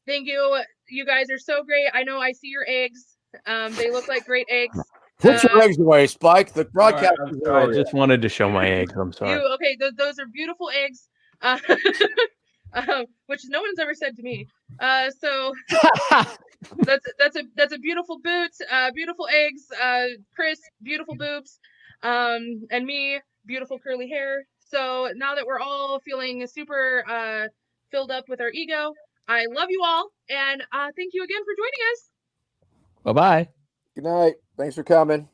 Thank you. You guys are so great. I know I see your eggs. They look like great eggs. Put your eggs away, Spike. The broadcast is I over. just wanted to show my eggs. I'm sorry. Okay, those are beautiful eggs. Which no one's ever said to me. So that's a beautiful boot, beautiful eggs, Chris, beautiful boobs, and me, beautiful curly hair. So now that we're all feeling super filled up with our ego, I love you all, and thank you again for joining us. Bye-bye. Good night. Thanks for coming.